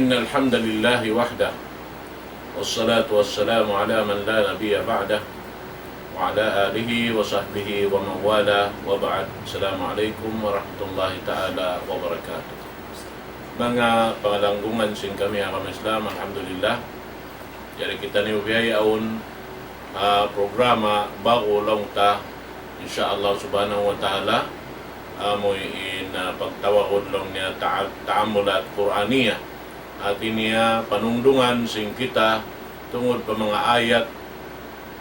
إن الحمد لله وحده والصلاة والسلام على من لا نبي بعده وعلى آله وصحبه ومن والاه وبعد. Assalamualaikum warahmatullahi ta'ala wabarakatuh. Mga pangalanggungan sin kami ang Islam, alhamdulillah. Jadi kita ni ubiyayaon programa bago lang ta insyaallah subhanahu wa ta'ala amoy pagtawagod lang niya ta'amulat Qur'aniya at niya panungdungan sing kita tungod pa mga ayat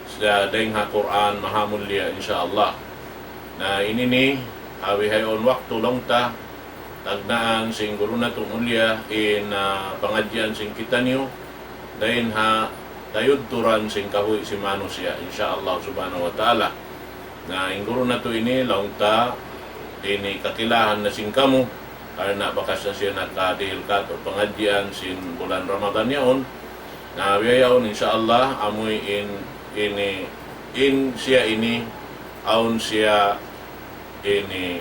sa dayng Quran mahamulya insyaallah. Na ini ni hawihayon waktu lang ta tagnaan sing guru na tumulya in pangadyan sing kita niyo dahin tayudturan sing kahoy si manusia insyaallah subhanahu wa ta'ala. Na inguro na to ini lang ta ini kakilahan na sing kamo karena bakas na siya nakadihil ka to pangadyan sin bulan Ramadan yaon na biyayaon insyaallah amoy in siya ini aun siya ini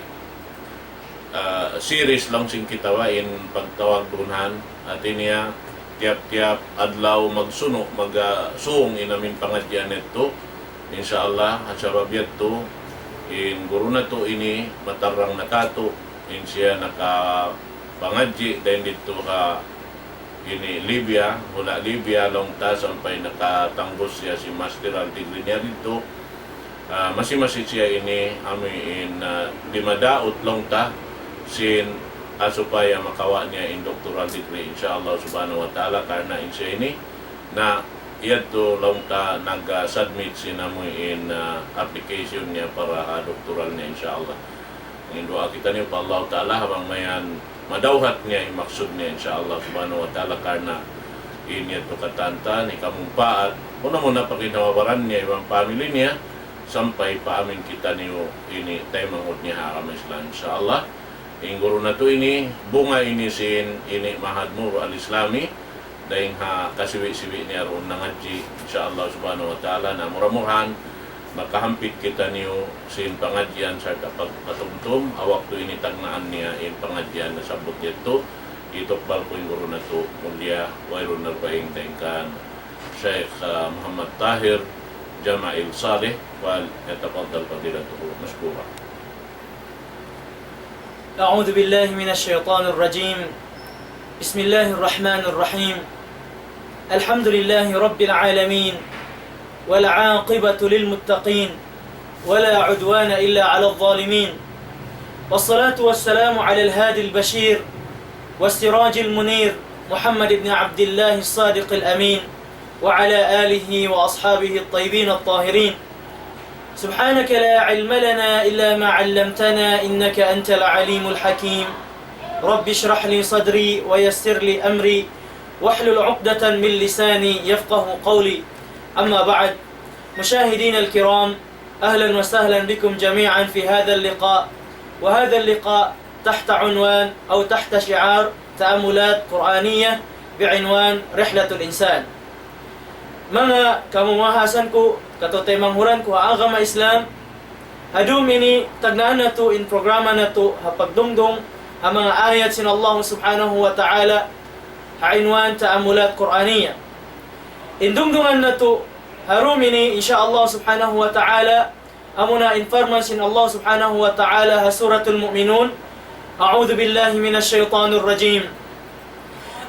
series lang sing kitawa in pagtawag dunhan at niya tiap-tiap adlaw magsuno magsuong inamin pangadyan nito insyaallah at sababiyat to in guru na to ini matarang nakato in siya nakapangadji dahil dito ka ini Libya mula Libya long ta sampay nakatanggos siya si master al degree niya dito masi siya ini ami in dimadaot long ta sin asupaya makawa niya in doctoral degree insyaallah subhanahu wa ta'ala karena in siya ini na ito lang ta nag-submit sinamoy in application niya para doctoral niya insyaallah. Ang doa kita niyo pa Allah ta'ala habang mayan madawhat niya yung maksud niya insyaallah subhanahu wa ta'ala karena inya to katanta ni kamumpaat muna pakinawabaran niya yung family niya sampay pa amin kita niyo ini tayo mangod niya haram Islam insyaallah. Ang guru na to ini bunga ini sin ini Mahadmur al-Islami dahil kasiwi-siwi niya roon ng haji insyaallah subhanahu wa ta'ala na muramuhan makahampit kita niyo sin pangadyan sa pagpatumtum awak to ini tagnaan niya in pangadyan na sabot dito itokbal ko yung guru na to mulia wairun nalpaing tengkan Sheikh Muhammad Tahir Jama'il Saleh wal yatafaddal fadilatuhu mashkura. أعوذ بالله من الشيطان الرجيم بسم الله الرحمن الرحيم الحمد لله رب العالمين والعاقبة للمتقين ولا عدوان إلا على الظالمين والصلاة والسلام على الهادي البشير والسراج المنير محمد بن عبد الله الصادق الأمين وعلى آله وأصحابه الطيبين الطاهرين. سبحانك لا علم لنا إلا ما علمتنا إنك أنت العليم الحكيم. رب اشرح لي صدري ويسر لي أمري واحلل عقدة من لساني يفقه قولي. أما بعد مشاهدين الكرام أهلا وسهلا بكم جميعا في هذا اللقاء. وهذا اللقاء تحت عنوان أو تحت شعار تأملات قرآنية بعنوان رحلة الإنسان. Mga kamumahasan ko, katote manghuran ko agama Islam, hadum ini tagnaan na to in programa na to hapagdungdong ang mga ayat sin Allah subhanahu wa ta'ala hainwan ta'amulat Qur'aniya. Indungdungan na to harum ini insyaallah subhanahu wa ta'ala amuna informan sin Allah subhanahu wa ta'ala ha suratul mu'minun. A'udhu billahi minash shaitanir rajim.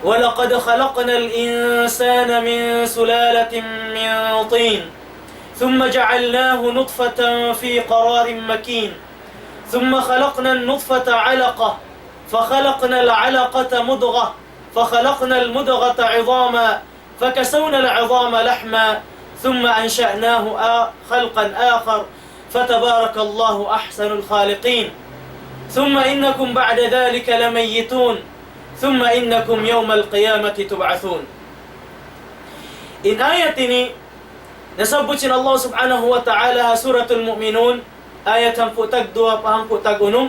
وَلَقَدْ خَلَقْنَا الْإِنسَانَ مِنْ سُلَالَةٍ مِنْ طِينٍ ثُمَّ جَعَلْنَاهُ نُطْفَةً فِي قَرَارٍ مَكِينٍ ثُمَّ خَلَقْنَا النُّطْفَةَ عَلَقَةً فَخَلَقْنَا الْعَلَقَةَ مُضْغَةً فَخَلَقْنَا الْمُضْغَةَ عِظَامًا فَكَسَوْنَا الْعِظَامَ لَحْمًا ثُمَّ أَنشَأْنَاهُ خَلْقًا آخَرَ فَتَبَارَكَ اللَّهُ أَحْسَنُ الْخَالِقِينَ ثُمَّ إِنَّكُمْ بَعْدَ ذَلِكَ لَمَيِّتُونَ ثم إنكم يوم القيامة تبعثون. In ayat ini nasabot sin Allah subhanahu wa ta'ala suratul mu'minun ayat 42 pahampu tagunum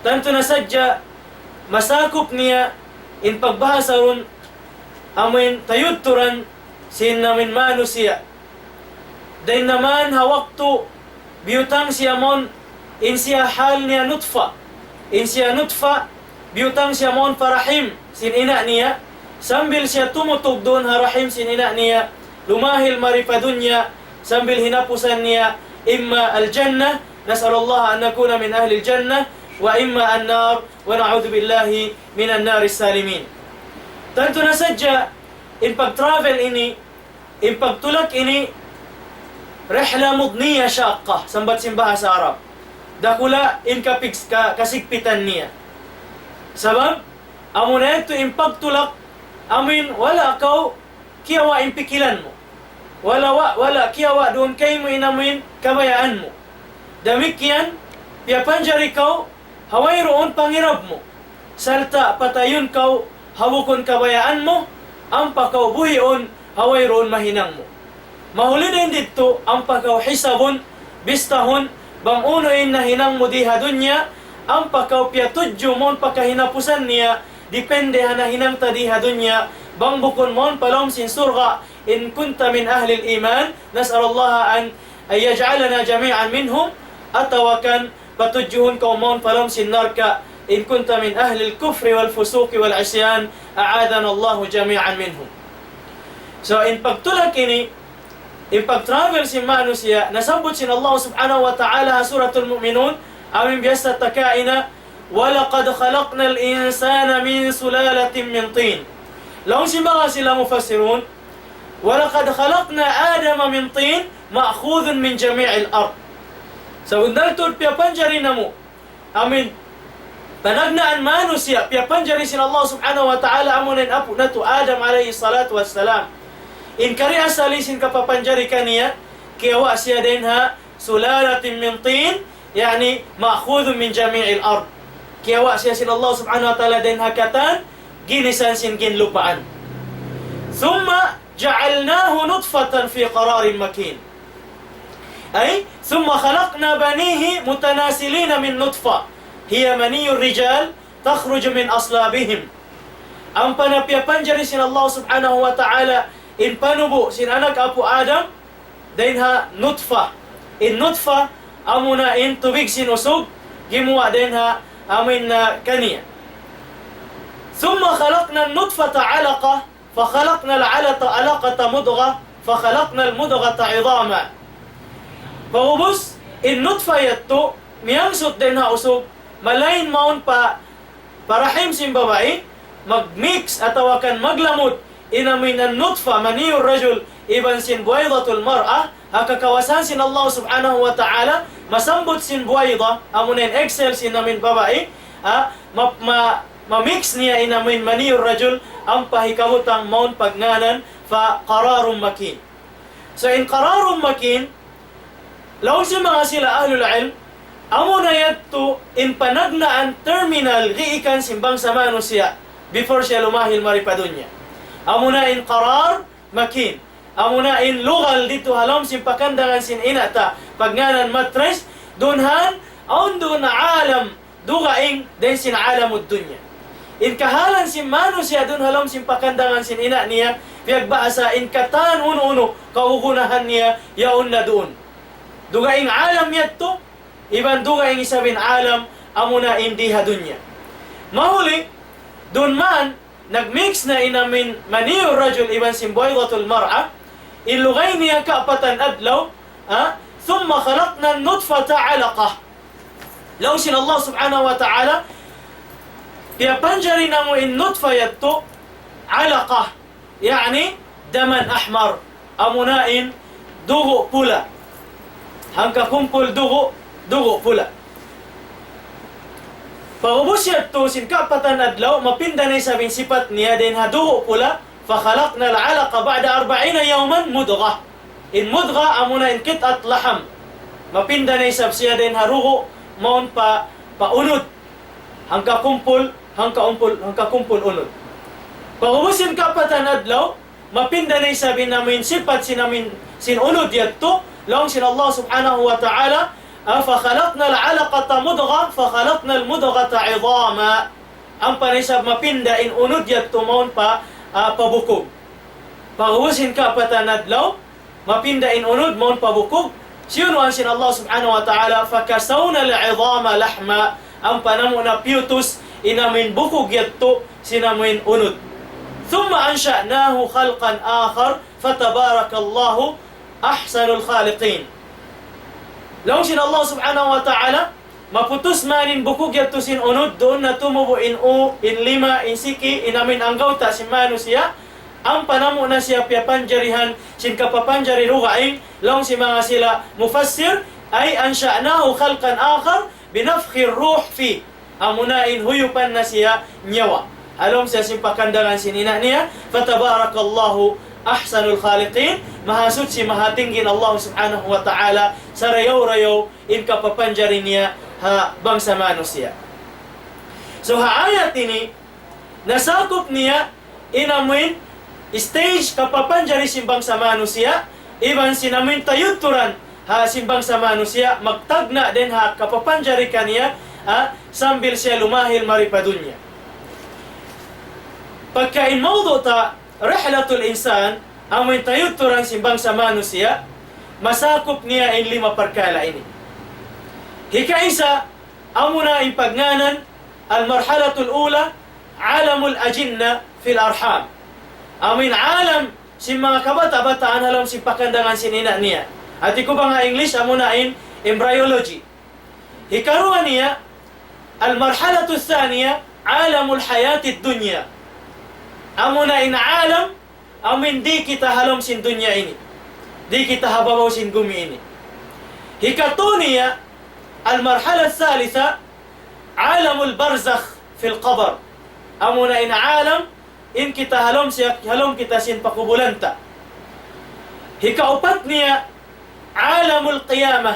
tanto nasadya masakop niya in pagbahasa ron amin tayudturan sin namin manusia dahin naman hawakto biyutang siya mon in siya hal niya nutfa in siya nutfa biyutang siya mon farahim sin ina niya sambil siya tumutog doon harahim sinina niya, lumahil maripadunya, sambil hinapusan niya, imma al-jannah, nas'alullah an nakuna min ahli al-jannah, wa imma an-nar, wa na'udhu billahi min an-nar salimin. Tanto na sadya, in pag-travel ini, in pagtulak ini, rehla mudniya syaqqa, sambat simbaha sa Arab. Dakula in kasigpitan niya. Sabab, amo na ito in pagtulak, amin wala kau kiyawa in pikilan mo. Wala kiyawa doon kay mo inamin kabayaan mo. Damikyan, piyapanjari kau, haway roon pangirab mo. Salta patayon kau, hawukon kabayaan mo, ang pakaw buhion, haway roon mahinang mo. Mahuli din dito, ang pakaw hisabon, bistahon, bang unoin na hinang mo diha dunya, ang pakaw piyatudyo mon pakahinapusan niya, depende na hinang tadiha dunya, bang bukon mon palom sin surga, in kunta min ahli iman, nas'alullah an yaj'alana jami'an minhum, atawakan patudjuhon ka mon palom sin narka, in kunta min ahli al-kufri wal fusuki wal isyan, a'adana Allahu jami'an minhum. So in pagtulak ini, in pag-travel si manusia, nasabot sin Allah subhanahu wa ta'ala suratul mu'minun, amin biyasa takaina, وَلَقَدْ خَلَقْنَا الْإِنسَانَ مِنْ سُلَالَةٍ مِنْ طِينٍ. Laong si mga sila mufassirun, وَلَقَدْ خَلَقْنَا آدَمَ مِنْ طِينٍ مَأْخُوذٌ مِنْ جَمِيعِ الْأَرْضِ. So, undaltul piyapanjari na mo, amin, panagnaan manusia, piyapanjari sin Allah subhanahu wa ta'ala, amunin apo na to, Adam alayhi salatu wassalam. In kari asalisin kapapanjari kaniya, kiyawa siya din ha, sulalatin min tin, yani ma'khudun min jami'il ard. Kiyawa siya sin Allah subhanahu wa ta'ala din hakatan, ginisan sin ginlupaan. Thumma ja'alnahu nutfatan fi qararin makin. Ay, thumma khalaqna banihi mutanasilina min nutfa. Hiya maniyur rijal, takhruju min aslabihim. Ang panapiyapanjari sin Allah subhanahu wa ta'ala, in panubo sin anak apo Adam, dahin ha nutfa. In nutfa, amuna in tubig sinusog, gimuwa din ha amin na kaniya. Thumma khalaqna nutfata alaqa, fakhalaqna alaqata mudgha, fakhalaqna almudghata idama. Pagubos, in nutfa yatto, miyangsot din ha usog, malain maun pa parahim sin babae, magmix atawakan maglamod, inamin ang nutfa, maniyur rajul, iban sin buwaydatul mar'a, hakakawasan sin Allah subhanahu wa ta'ala, masambot sin buwayda, amunin excel sin namin babae, mamix niya inamin maniyur rajul, ang pahikabutang maun pagnganan, fa qararun makin. So in qararun makin, laong si mga sila ahlul ilm, amo na yadto in panagnaan terminal giikan simbang sa manusia, before siya lumahil maripadunya. Amuna in qarar makin. Amuna in lugal dito halom simpakandangan sin inata pagnganan matres dunhan aun dun alam dugaing den sin alamud dunya. In kahalan sin manusia dun halom simpakandangan sin ina niya biagbaasa in katan uno kaugunahan niya yaun na doon. Dugaing alam yatto iban dugaing isabin alam amuna in diha dunya. Mahuli dun man nagmix na inamin maniyur rajul iban simboydatul mar'a, ilugay niya kaapatan adlaw, thumma khalaqna nutfata alaqa. Law sin Allah subhanahu wa ta'ala, piyapanjari na mo in nutfa yatto, alaqa, yani daman ahmar, amunain dugo pula. Hangka kumpul dugo pula. Pagubos yatto, sin kaapatan adlaw, mapinda na sabing sipat niya din hadugo pula, fakhalaqna al-alaqa ba'da 40 yawman mudgha. In mudgha, amuna in kitat laham. Mapinda na isab siya din harugo, maun paunod. Hangka kumpul unod. Pagubos sin kaapatan adlaw, mapinda na isabin namin sipat sin unod yatto, laong sin Allah subhanahu wa ta'ala, فَخَلَقْنَا الْعَلَقَةَ مُدْغَةً فَخَلَقْنَا الْمُدْغَةَ عِظَامًا. Ang panisab mapinda in unod yat tumon pabukog. Paghusin ka patanadlaw, mapinda in unod mon pabukog. Siyuno ang sin Allah subhanahu wa ta'ala, فَكَسَوْنَا الْعِظَامَ لَحْمًا. Ang panamo na piutos inamin bukog yat to sinamin unod. ثم أنشأناه خلقا آخر فتبارك الله أحسن الخالقين. Long sin Allah subhanahu wa ta'ala maputus manin bukog yato sin unod doon na tumubo in lima in siki inamin anggaw ta si manusia ang panamo na siya piyapanjarihan sin kapapanjari rugaing long si mga sila mufassir ay ansha'nahu khalqan akhar binafkhir ruh fi amunain huyupan na siya nyawa along siya simpakandangan sinina niya fatabarakallahu ahsanul khaliqin mahasud si mahatinggin Allah subhanahu wa ta'ala sa rayaw-rayaw in kapapanjari niya ha bangsa manusia. So ha ayat ini nasakop niya inamin stage kapapanjari simbang sa manusia iban sinamin tayuturan ha simbang sa manusia magtagna din ha kapapanjari kaniya ha sambil siya lumahil maripadunya. Pagkain mawdo ta rihlatul insan amin tayuturan simbang sa manusia masakop niya in 5 perkala ini. Hikaisa amuna in pagnanan al-marhalatul ula alamul ajinna fil arham. Amin alam si mga kabata-bataan halam si pakandangan sinina niya. At iko ba nga English amuna in embryology. Hikaruan niya al-marhalatul thaniya alamul hayatid dunya. Amuna in alam amin di kita halam sin dunya ini. Di kita hababaw sin gumi ini. Hikatuniya المرحلة الثالثة عالم البرزخ في القبر أمنا إن عالم إن كتا هلوم كتا سين پقبولنتا هكا أبتنيا عالم القيامة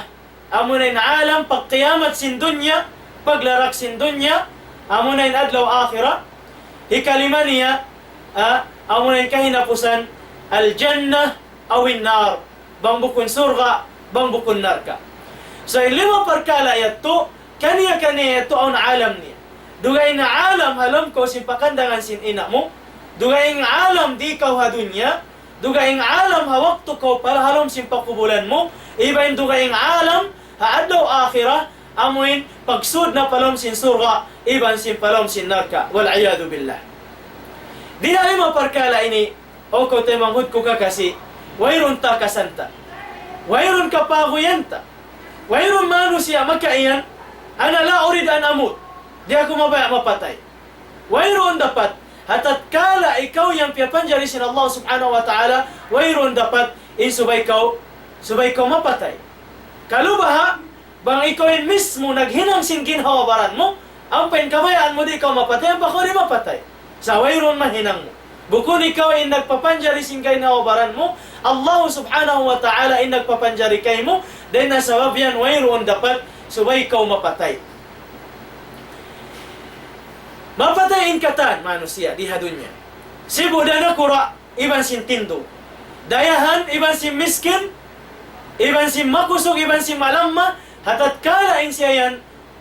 أمنا إن عالم قيامة سين دنيا لرك سين دنيا أمنا إن أدلو آخرة هكا لمنيا أمنا إن كهنا پسان الجنة أو النار بمبكن سرغة بمبكن ناركا. So, 5 perkala yato, kaniya yato ang alam niya. Dugay na alam, halam ko, simpakandangan sin ina mo. Dugay nga alam, di kaw hadunya. Dugay nga alam, hawak to ko, para halam simpakubulan mo. Iba yung dugay nga alam, haadaw akhirah, amuin, pagsud na palam sin surga, iban sin palam sin narka. Wal'ayadu billah. Di na 5 perkala ini, o ko temanghud ko ka kasi, wayron ta kasanta. Wayron ka paguyanta. Wayron manusia makaiyan, ana la urid an amut. Di ako mabaya mapatay. Wayron dapat, hatat kala ikaw yang piyapanjari sin Allah subhanahu wa ta'ala, wayron dapat in subay kaw mapatay. Kalubaha, bang ikaw in mismo naghinang sin ginhawabaran mo, ang kabayaan mo di ikaw mapatay, ang bako di mapatay. Sa wayron mahinang mo. Bukun ikaw in nagpapanjari sin ginhawabaran mo, Allah subhanahu wa ta'ala in nagpapanjari kay mo, then nasabab yan, wayroon dapat subay ikaw mapatay. Mapatayin katan, manusia, di hadunya. Si budana kura, iban sin tindo. Dayahan, iban sin miskin, iban sin makusog, iban sin malamma, hatat kalain siya yan,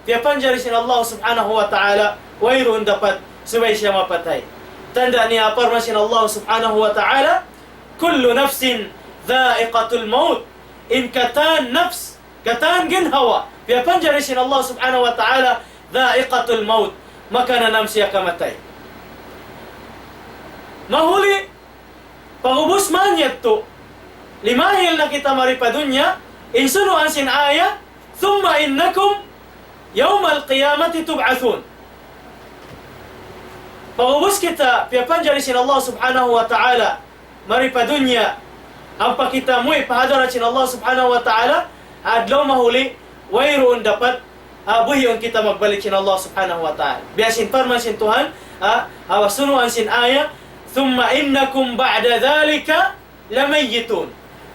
piyapanjari sin Allah subhanahu wa ta'ala, wayroon dapat subay siya mapatay. Tanda niya, parma sin Allah subhanahu wa ta'ala, kullu nafsin dha'iqatul maut. In katan nafs, katan ginhawa, piyapanjari sin Allah subhanahu wa ta'ala, dha'iqatul maut, maka nanam siya kamatay. Mahuli, pangubos man yato, limahil na kita maripadunya, insunuan sin aya, thumma innakum yawmal qiyamati tub'athun. Pangubos kita, piyapanjari sin Allah subhanahu wa ta'ala, maripadunya, ang pakita mo ipahadarat sin Allah subhanahu wa ta'ala adlaw mahuli wayroon dapat buhiyon kita magbalik sin Allah subhanahu wa ta'ala biasin parman sin Tuhan awasunuan sin aya thumma innakum ba'da dhalika lamayitun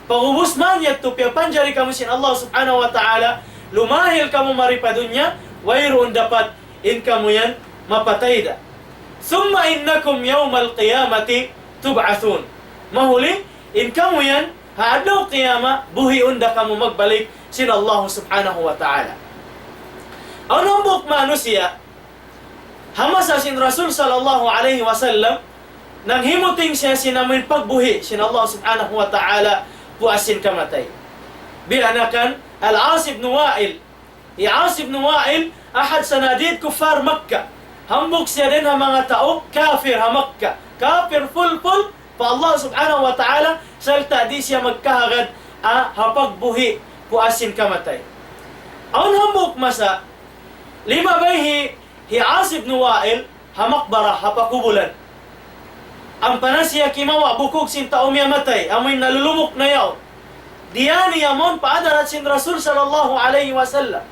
pagubos man yato piyapanjari kamu sin Allah subhanahu wa ta'ala lumahil kamu maripadunya wayroon dapat in kamu yan mapatay da thumma innakum yawmal qiyamati tub'athun mahuli in kamu yan, haadlaw qiyama, buhiun da kamu magbalik sin Allah subhanahu wa ta'ala. Ang nambok manusia, hamasa sin Rasul sallallahu alaihi wasallam, nang himuting siya sinamin pagbuhi sin Allah subhanahu wa ta'ala, puasin kamatay. Bianakan, Al-As ibn Wa'il. Al-As ibn Wa'il, ahad sanadid kufar Makkah. Hambok siya din ha mga tao, kafir ha Makkah. kafir full pa Allah subhanahu wa ta'ala salta di siya magkahagad hapagbuhi puasin kamatay. Aun hambuk masa lima bayhi hi Asib ibn Wa'il hamakbara hapakubulan. Ang panasya kimawa bukog sin taom matay amoy nalulumok na yaw. Diyani yamon paadarat sin Rasul sallallahu alaihi wasallam.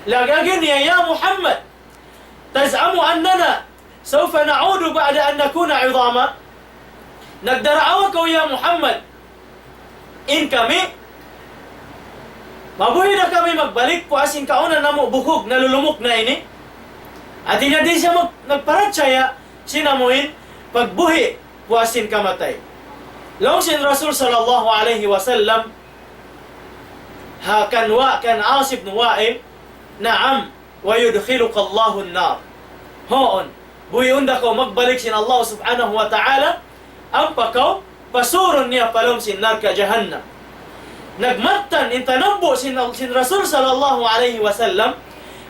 Lagagin niya ya Muhammad taz'amu annana sawfa na'udu ba'da an nakuna 'idama. Nagdaraawa ko ya Muhammad in kami mabuhi na kami magbalik po asin kauna namo bukog nalulumok na ini. At hindi siya nagparatsaya sinamuin pagbuhi po asin kamatay. Long sin Rasul sallallahu alaihi wasallam kan Asib ibn Wa'il na'am wa yudkhiluka Allahu an-nar. Hoon buhiun ko magbalik sin Allah subhanahu wa ta'ala ang pakaw pasuron niya palom sin narka jahannam. Nagmatan intanambo sin Rasul sallallahu alaihi wasallam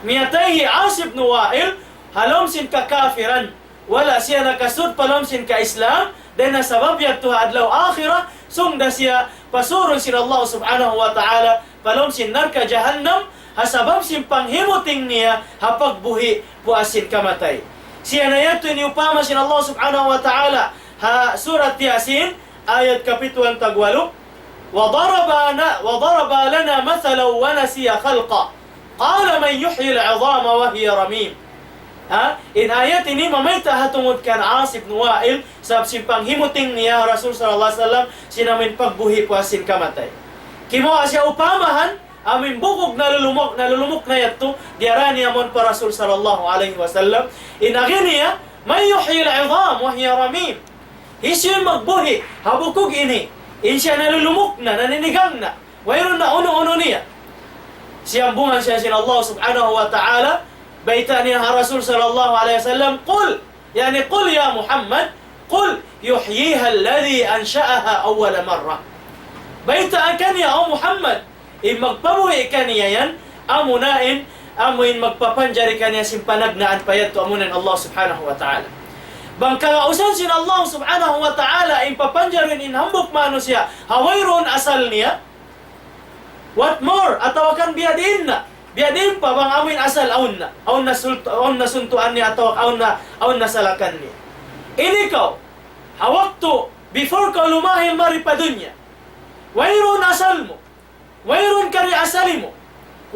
miyatayhi Asib ibn Wa'il halom sin kakafiran wala siya nakasud palom sin ka-Islam dahil nasabab yato adlaw akhirah sungda siya pasuron sin Allah subhanahu wa ta'ala palom sin narka jahannam hasabab sin panghimuting niya hapagbuhi puasin kamatay. Siya na yato iniupama sin Allah subhanahu wa ta'ala surat Yasin ayat kapituan tagwalo وضرب لنا مثلا ونسي خلقه قال من يحيي العظام وهي رميم. In ayat ini mamaita hatungod kan Asib ibn Wa'il sab simpang himuting niya Rasul sallallahu alaihi wasallam sinamin pagbuhi puasin kamatay. Kimo siya upamahan amin bukog nalulumok na yato diarani amon pa Rasul sallallahu alaihi wasallam in aginiya may yuhyi al-'idham wa hiya ramim. Isyo magbuhi habukog ini in siya nalulumok na naninigang na wayron na uno niya siyambungan siya sin Allah subhanahu wa ta'ala baita niya Rasul sallallahu alaihi wasallam qul yani qul ya Muhammad qul yuhyiha alladhi ansha'aha awwal marra. Baita akan ya Muhammad magpabuhi kaniya yan amunain amuin magpapanjari kaniya simpanagnaan payat to amunan Allah subhanahu wa ta'ala. Bangkausan sin Allah subhanahu wa ta'ala papanjarin hambuk manusia hawayron asal niya. What more? Atawakan biadin pa bang amin asal aun na suntuan niya atawak aun na salakan niya. Ini kau hawakto before kau lumahil maripadunya wayron asal mo wayron kari asali mo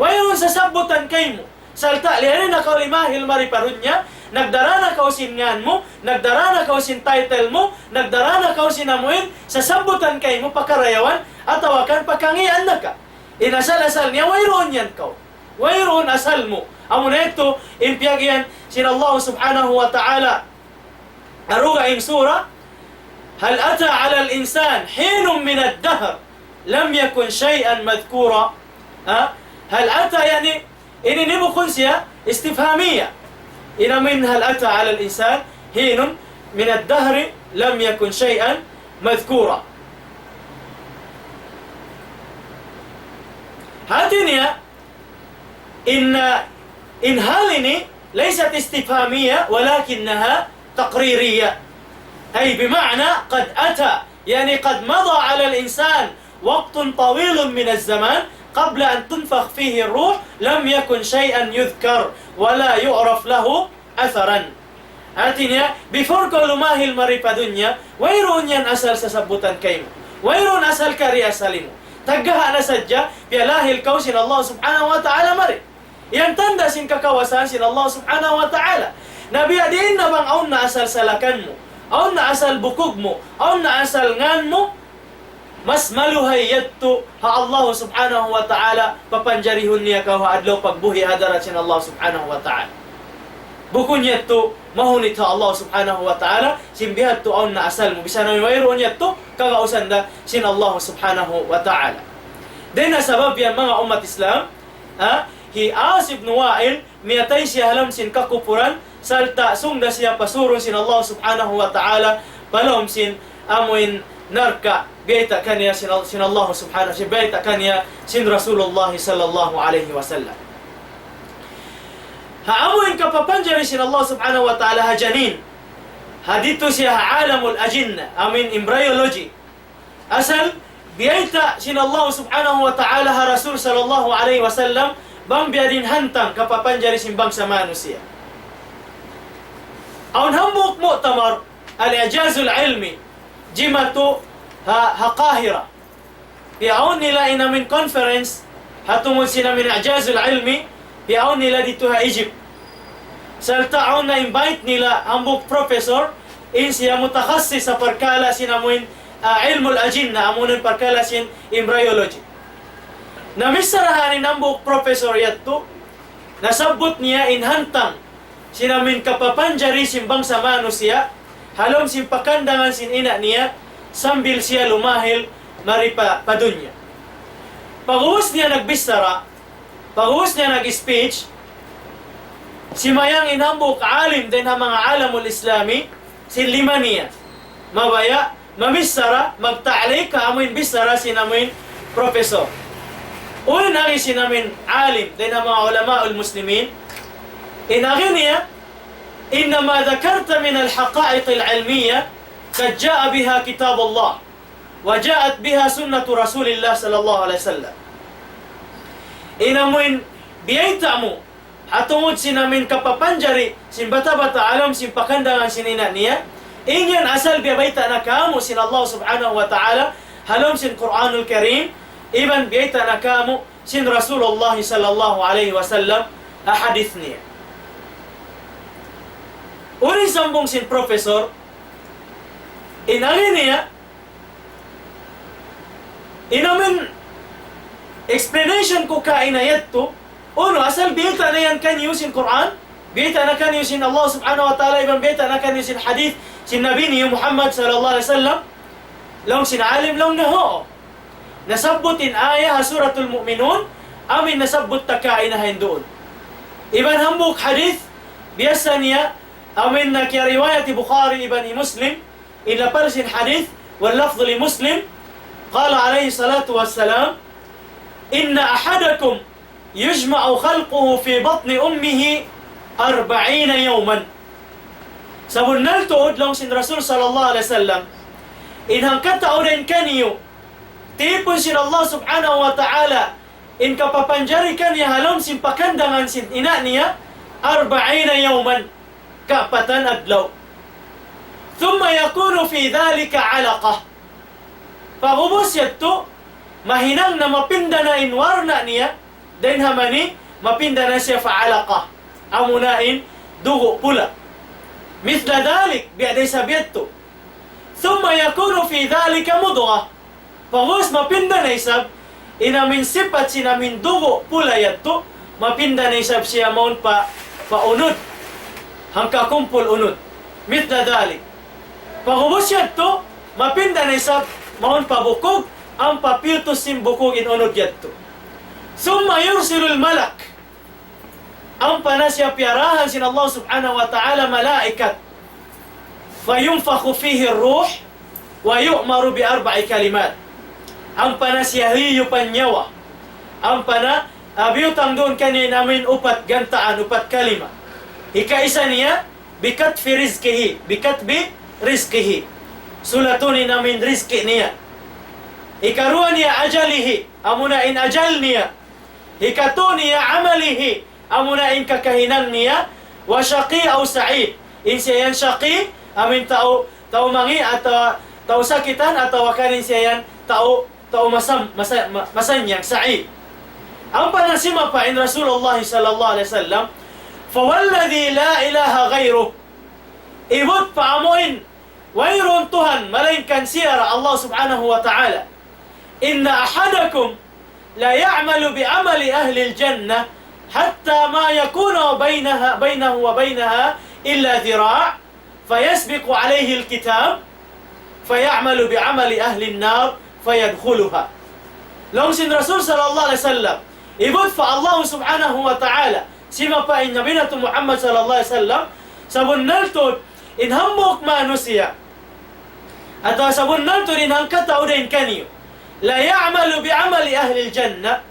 wayron sasabutan kay mo salta lihanin na kau limahil maripadunya nagdarana kau sin ngan mo nagdarana kau sin title mo nagdarana kau sin amuin sasabutan kay mo pakarayawan atawakan pakangian na ka. Inasal-asal niya, wayroon yan kau. Wayroon asal mo. Amo na ito, impiyagyan sin Allah subhanahu wa ta'ala. Aruga im surah, Hal ata ala al-insan hinum min ad-dahr lam yakun shay'an madhkura. Hal ata yani, ini nibukun siya istifhamiyya. Ina min hal ata ala al-insan hinum min ad-dahr lam yakun shay'an madhkura. Hatinya in hal ini laysat istifhamiyya walakinnaha taqririyya. Ay bima'na qad ata yani qad madha 'ala al-insan waqtun tawilun min az-zaman qabla an tunfakh fihi ar-ruh lam yakun shay'an yudhkar wala yu'raf lahu atharan. Artinya before ka lumahil maripadunya wayron yan asal sa sabutan kayo. Wayron asal kari asalimo. Tagaha na sadya, pialahil kau sin Allah subhanahu wa ta'ala mari. Yang tanda sin kakawasan sin Allah subhanahu wa ta'ala. Nabi adiin na bang aun na asal salakan mo, aun na asal bukog mo, aun na asal ngan mo, mas maluhay yadto ha Allah subhanahu wa ta'ala papanjarihun niya kau ha adlaw pagbuhi hadarat sin Allah subhanahu wa ta'ala. Bukun yadto mahunit ha Allah subhanahu wa ta'ala simbihat to aun na asal mo bisa na mayroon yadto kakausan da sin Allah subhanahu wa ta'ala. Then sabab yan mga umat Islam, hi Asib ibn Wa'il miyatay siya halam sin kakupuran salta sungda siya pasurong sin Allah subhanahu wa ta'ala palom sin amuin narka biyata kanya sin Allah subhanahu wa ta'ala biyata kanya sin Rasulullah sallallahu alaihi wasallam. Haamuin kapapanjari sin Allah subhanahu wa ta'ala ha janin hadito siya alamul ajinna, embryology. Asal, biyaita sin Allah subhanahu wa ta'ala ha Rasul sallallahu alaihi wasallam, bang biadin hantang kapapanjari simbang sa manusia. Aun hambuk mu'tamar al-ijazul ilmi, jimatu ha Qahira. Piaon nila inamin conference, hatungod sinamin ijazul ilmi, piaon nila dito ha Egypt. Saltaon na invite nila hambuk professor, in siya mutakassis sa parkala sinamuin ilmul ajinna, amunan parkala sin embryology. Namisarahanin ang buong professor yato, nasabot niya inhantang sinamin kapapanjari simbang sa manusia, halom simpakandangan sin ina niya, sambil siya lumahil maripa padunya. Pag-uwas niya nagbistara, pag-uwas niya nag-speech, si mayang inambok alim din ang mga alamul islami, sin lima niya. Mabaya, mamisara, magta'alik ka amoin bisara sinamin professor. Una nagi sinamin alim din ang mga ulama muslimin. Inagin niya, innama dhakarta min al-haqa'iq al-ilmiyya kad ja'a biha kitab Allah wa ja'at biha sunnatu Rasulillah sallallahu alaihi wasallam. Inamuin biyaita mo hatungod sinamin kapapanjari sin bata-bata alam sin pakandangan sinina niya. Ingyan asal biyaita na kamu sin Allah subhanahu wa ta'ala halom sin Quranul Karim, iban biyaita na kamu sin Rasulullah sallallahu alaihi wasallam hadith niya. Uri sambung sin professor, inali niya, inamin explanation ko kainayat to, uno, asal biyaita na yan kanyo sin Quran, biyaita na kanyo sin Allah subhanahu wa ta'ala, iban biyaita na kanyo sin hadith sin Nabi niyo Muhammad sallallahu alaihi wasallam, long sin alim long naho. Nasabbutin ayah suratul mu'minun, amin nasabbut takainahin doon. Iban hambuk hadith, biasa niya, amin na kaya riwayat Bukhari iban Muslim, ila parsin hadith, wal lafdh li Muslim, qala alayhi salatu wassalam, inna ahadakum yujma'u khalquhu fi batni ummihi 40 yawman. Sabun naltuod long sin Rasul sallallahu alaihi wasallam, inhang kataudan kaniyo, tipon sin Allah subhanahu wa ta'ala, in kapapanjari kaniya halom sin pakandangan sin ina niya, 40 yawman, kapatan adlaw. Thumma yakunu fi dhalika alaqah. Pagubos yato, mahinang na mapinda na inwarna niya, then hamani, mapinda na siya fa alaqah. Amunain, dugo pula. Mithla dhalik, biaday sabiyato. Thumma yakunu fi dhalika mudghah. Pagubos mapinda na isab, inamin sipat sinamin dugo pula yato, mapinda na isab siya maun paunod. Hangka kumpul unod. Mithla dhalik. Pagubos yato, mapinda na isab, maun pabukog, ang papiltos sim bukog inunod yato. Summa yursilul malak. Ang panasya piarahan sin Allah subhanahu wa ta'ala malaikat. Fayunfakhu fihi ruh wa yu'maru bi 4 kalimat. Ang panasya hiyo panyawa. Ang abiyutang doon kanin namin upat gantaan, upat kalima. Ika-isa niya, bikat fi rizkihi. Bikat bi rizkihi. Sulatunin namin rizki niya. Ikaruha niya ajalihi. Amuna in ajal niya. Ikatu niya amalihi. Amuna in kakahinang niya. Wa syaqi au sa'id. In siya yan syaqi, amin tao mangi atau tao sakitan atau wakanin siya yan tao masanyang sa'id. Ang panasima pa in Rasulullah sallallahu alaihi wasallam, fawalladhi la ilaha ghayruh. Ibut pa amuin, wayron Tuhan, malainkan siyara Allah subhanahu wa ta'ala. Inna ahadakum la ya'malu bi'amali ahli al-jannah hatta ma yakuna bainahu wa bainaha illa dhira' fayasbiqu alayhi al-kitab fay'amalu bi'amali ahli an-nar fayadkhuluha. Long sin Rasul sallallahu alaihi wasallam, ibut fa Allah subhanahu wa ta'ala, sima pa in Nabi nato Muhammad sallallahu alaihi wasallam, sabun naltod in hambok manusia, atau sabun naltod in hangkata udain kaniyo, la ya'malu bi'amali ahli al-jannah,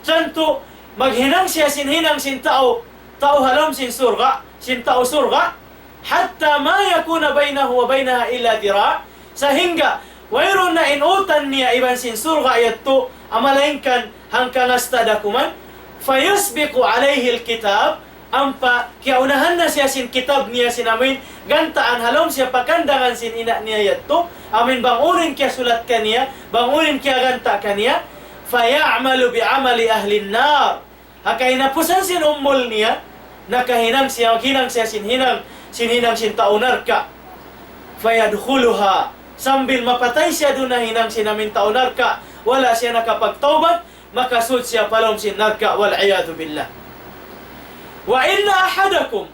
tanto maghinang siya sinhinang sin tao halom sin surga, sin tao surga, hatta ma yakuna bainahu wa bainaha illa dira', sehingga wayron na inutan niya iban sin surga yatto amalengkan hangkang asta dakuman fayasbiqu alayhi alkitab, ampa kiaunahan na siya sin kitab niya sinamin gantaan halom siya pakandangan sin ina niya yatto amin bangunin kya sulat kaniya, bangunin kya ganta kaniya, fayamalu bi'amali ahli an-nar, hakainapusan sin ummol niya nakahinang siya sinhinang sin taunar ka, fayadkhuluha, sambil mapatay siya doon na hinang sinamin taunar ka, wala siya nakapagtaubat, makasud siya palom sin narka, wal-iyadu billah. Wa inna ahadakum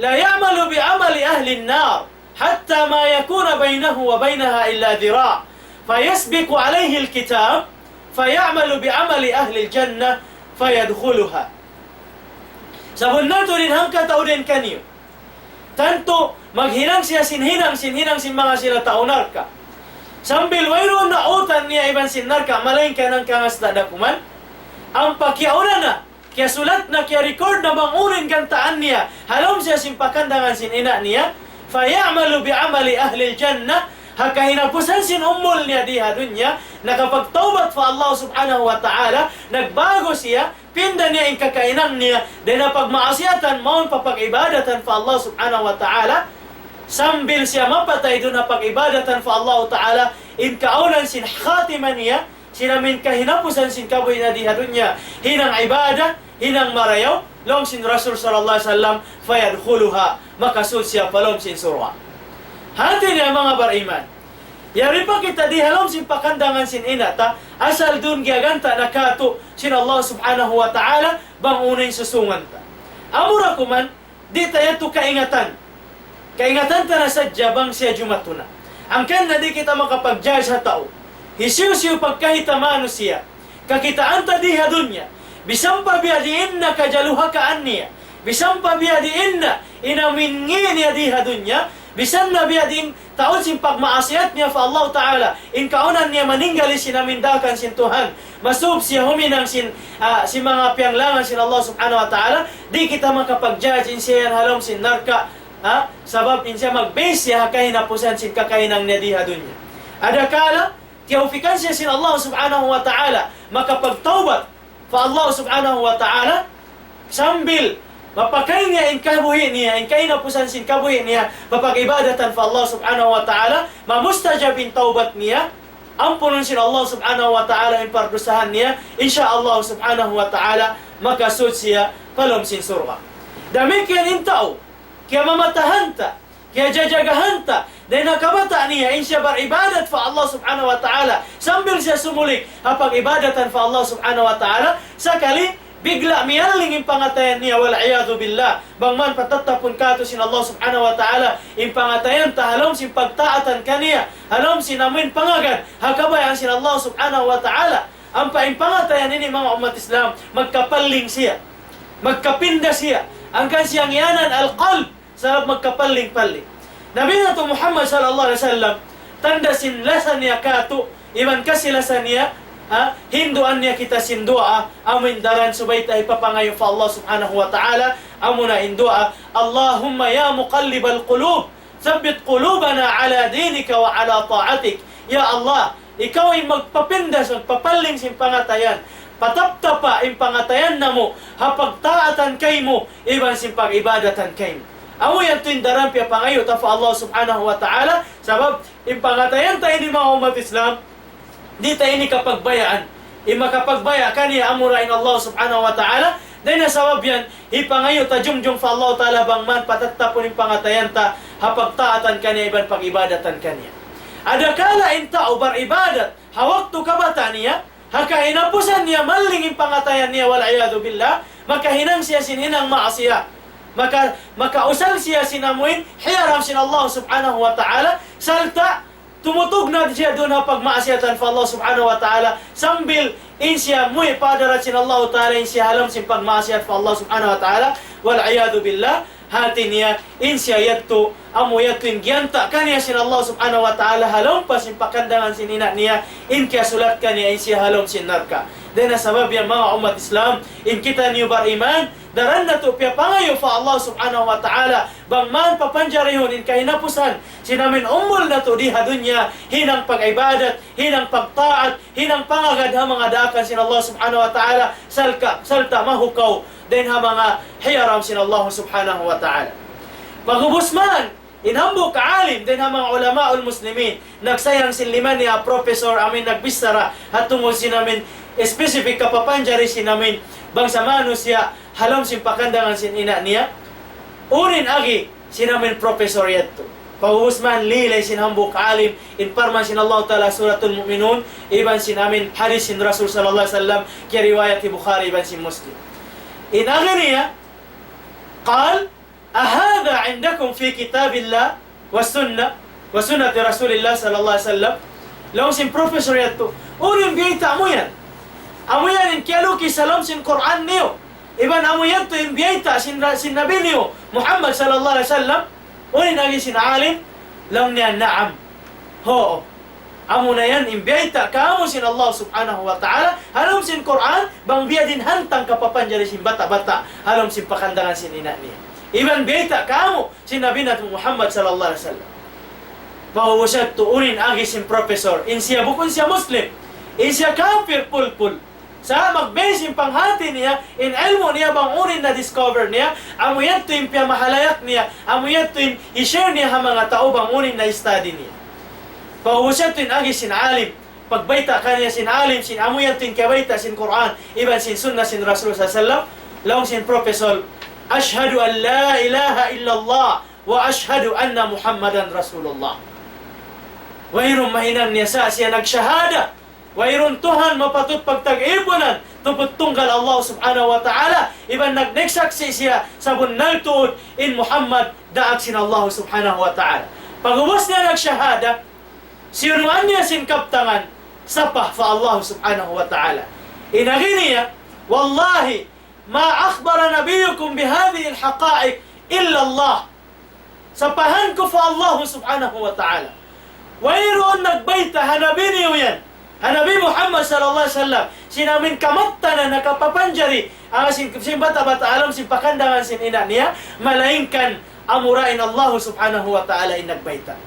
la ya'malu bi'amali ahli an-nar hatta ma yakuna bainahu wa bainaha illa dira', fayasbiqu alayhi al-kitab fayamalu bi'amali ahli al-jannah fayadkhuluha. Sabon nato rin hangka tao din kaniyo, tanto maghinang siya sinhinang sin mga sila taunar ka, sambil wayron na utan niya iban sin narka, malain ka ng kangasda dakuman, ang pakiauna na kaya sulat na kaya record na bangunin gantaan niya halom siya simpakandangan sin ina niya, fayamalu bi'amali ahli al-jannah, hakahinapusan sin ummol niya diha dunya, nakapagtaubat fa Allah subhanahu wa ta'ala, nagbago siya, pinda niya yung kakainang niya, dahil na pagmaasiyatan maun papag-ibadatan fa Allah subhanahu wa ta'ala, sambil siya mapatay doon na pag-ibadatan fa Allah ta'ala, in kaulan sin khatima niya, sinamin kahinapusan sin kaboy na diha dunya, hinang ibadah, hinang marayaw, long sin Rasul sallallahu alaihi wasallam, fayadkhuluha, makasud siya palom sin surga. Hati niya mga bariman, yari pa kita di halom sin pakandangan sin inata, asal dun gaganta nakato sin Allah subhanahu wa ta'ala, bang unay susungan ta. Amura kuman, di tayo to kaingatan. Kaingatan ta na sadya bang siya jumatuna. Ang kan na di kita makapag-judge sa tao, hisiw-siw pagkahitamano siya, kakitaan ta diha dunya, bisang pabiadiin na kajaluha kaan niya, bisang pabiadiin na inamingi niya diha dunya, bisan na biadin taon sin pagmaasiyat niya fa Allah Ta'ala, in kaunan niya maninggali sinamindakan sin Tuhan, masub siya huminang sin mga piyanglangan sin Allah Subhanahu wa Ta'ala, di kita makapag-judge in siya halom sin narka, sabab in siya mag-base siya kahinapusan sin kakainang niya diha dunya. Adakala tiufikan siya sin Allah Subhanahu wa Ta'ala, makapagtaubat fa Allah Subhanahu wa Ta'ala, sambil mapakay niya in kabuhi niya, in kainapusan sin kabuhi niya, mapag-ibadatan fa Allah subhanahu wa ta'ala, mamustajab in taubat niya, ampunon sin Allah subhanahu wa ta'ala in pardusahan niya, insya Allah subhanahu wa ta'ala, makasud siya palom sin surga. Damikian in tao, kaya mamatahanta, kaya jajagahanta, dahil nakabata niya, in siya baribadat fa Allah subhanahu wa ta'ala, sambil siya sumulik, hapag-ibadatan fa Allah subhanahu wa ta'ala, sakali, bigla miyaling yung pangatayan niya, wal-iyadu billah, bangman patatapon kato sin Allah subhanahu wa ta'ala, yung pangatayan ta, halom sin pagtaatan kaniya, halom sin amin pangagad, hakabayan sin Allah subhanahu wa ta'ala, ang pangatayan ini mga umat Islam, magkapaling siya, magkapinda siya, ang kansiyang yanan al-qalb, sarap magkapaling-paling. Nabi na to Muhammad sallallahu alaihi wasallam, tanda sin lasan niya kato, iman kasilasan niya, hinduan niya kita sin doa, amin daran subay tayo papangayo fa Allah subhanahu wa ta'ala, amuna in doa, Allahumma ya muqallibal qulub, thabbit qulubana ala dinika wa ala ta'atik. Ya Allah, ikaw ay magpapindas, magpapaling sin pangatayan, pataptapa in pangatayan na mo, hapagtaatan kay mo, iban sin pag-ibadatan kay mo. Amo yan tuwing daran piya pangayo ta fa Allah subhanahu wa ta'ala, sabab in pangatayan tayo ni mga umat Islam, di tayo ini kapagbayaan, makapagbayaan kaniya amurain Allah subhanahu wa ta'ala, dahil nasabab yan, ipangayo ta jumjum fa Allah ta'ala bangman patatapon yung pangatayan ta, hapagtaatan kaniya iban pag-ibadatan kaniya. Adakala in tao bar-ibadat, hawak to kabata niya, hakainapusan niya maling yung pangatayan niya, wal-iyadu billah, makahinang siya sinhinang maasiya, makausal siya sinamuin, hiyaram sin Allah subhanahu wa ta'ala, salta, tumutog na siya doon na pagmaasiyatan fa Allah subhanahu wa ta'ala, sambil in siya muy padarat sin Allah ta'ala, in siya halam sin pagmaasiyat fa Allah subhanahu wa ta'ala, wal-iyadu billah, hati niya, in siya yatto, amo yatto in gyanta kaniya sin Allah subhanahu wa ta'ala, halom pa sin pakandangan sin ina niya, in kaya sulat kaniya, in siya halom sin narka. Dahil na sabab yan mga umat Islam, in kita niyo bar iman, daran na to piya pangayo fa Allah subhanahu wa ta'ala bang man papanjarihon in kahinapusan sinamin umul na to diha dunya hinang pag-ibadat, hinang pagtaat, hinang pangagad ha mga daakan sin Allah subhanahu wa ta'ala salta mahukaw din ha mga hiyaram sin Allah subhanahu wa ta'ala. Magubos man inhambo kaalim din ha mga ulamaul muslimin nagsayang sinliman niya professor amin nagbisara hatungod sinamin specific kapapanjari sinamin bang samano siya halam sin pakandangan sin ina niya urin agi sinamin professor yadto pahusman lilay sin hambuk alim in parman sin Allah Ta'ala suratul mu'minun iban sinamin hadis sin Rasul sallallahu alaihi wasallam kaya riwayat Bukhari iban sin Muslim in agi niya qal ahada indakum fi kitabillah wa sunnati Rasulillah sallallahu alaihi wasallam law sin professor yadto urin biyita mo yan amuyan in kialuki salam sin Quran niyo iban amuyan to imbiyayta sin Nabi niyo Muhammad sallallahu alaihi wasallam unin agi sin alim lam niya na'am ho amo na yan imbiyayta kaamo sin Allah subhanahu wa ta'ala halom sin Quran bang biya din hantang kapapanjari sin bata-bata halom sin pakandangan sin ina niya iban biyayta kaamo sin Nabi natin Muhammad sallallahu alaihi wasallam mawawasad to unin agi sin professor in siya bukon siya Muslim in siya kafir pulpul sa mag-base yung panghati niya, in ilmo niya bang unin na discover niya, amo yan to yung piyamahalayat niya, amo yan to yung i-share niya ha mga tao bang unin na study niya. Pahuwasyan to yung agi sinalim, pagbayta ka niya sinalim, amo yan to yung kabayta sin Quran, iban sin sunnah sin Rasul sallallahu laong sin professor, ashhadu an la ilaha illallah, wa ashhadu anna Muhammadan Rasulullah. Wahirong mahinang niya siya nagsyahada, wayron Tuhan mapatut pagtag-ipunan tupot tunggal Allah subhanahu wa ta'ala iban nagnesaksi siya sa bunal tuod in Muhammad daag sin Allah subhanahu wa ta'ala pagubos niya nagsyahada sinuan niya sin kaptangan sapah fa Allah subhanahu wa ta'ala inagi niya wallahi ma akhbara nabiyukum bihadhihi alhaqa'iq illa Allah sapahan ko fa Allah subhanahu wa ta'ala wayron nagbayta hanabi niyo yan Nabi Muhammad sallallahu alaihi wasallam sinamin kamatta na nakapapanjari ang sin bata-bata alam sin pakandangan sin ina niya malaingkan amurain Allah subhanahu wa ta'ala in nagbayta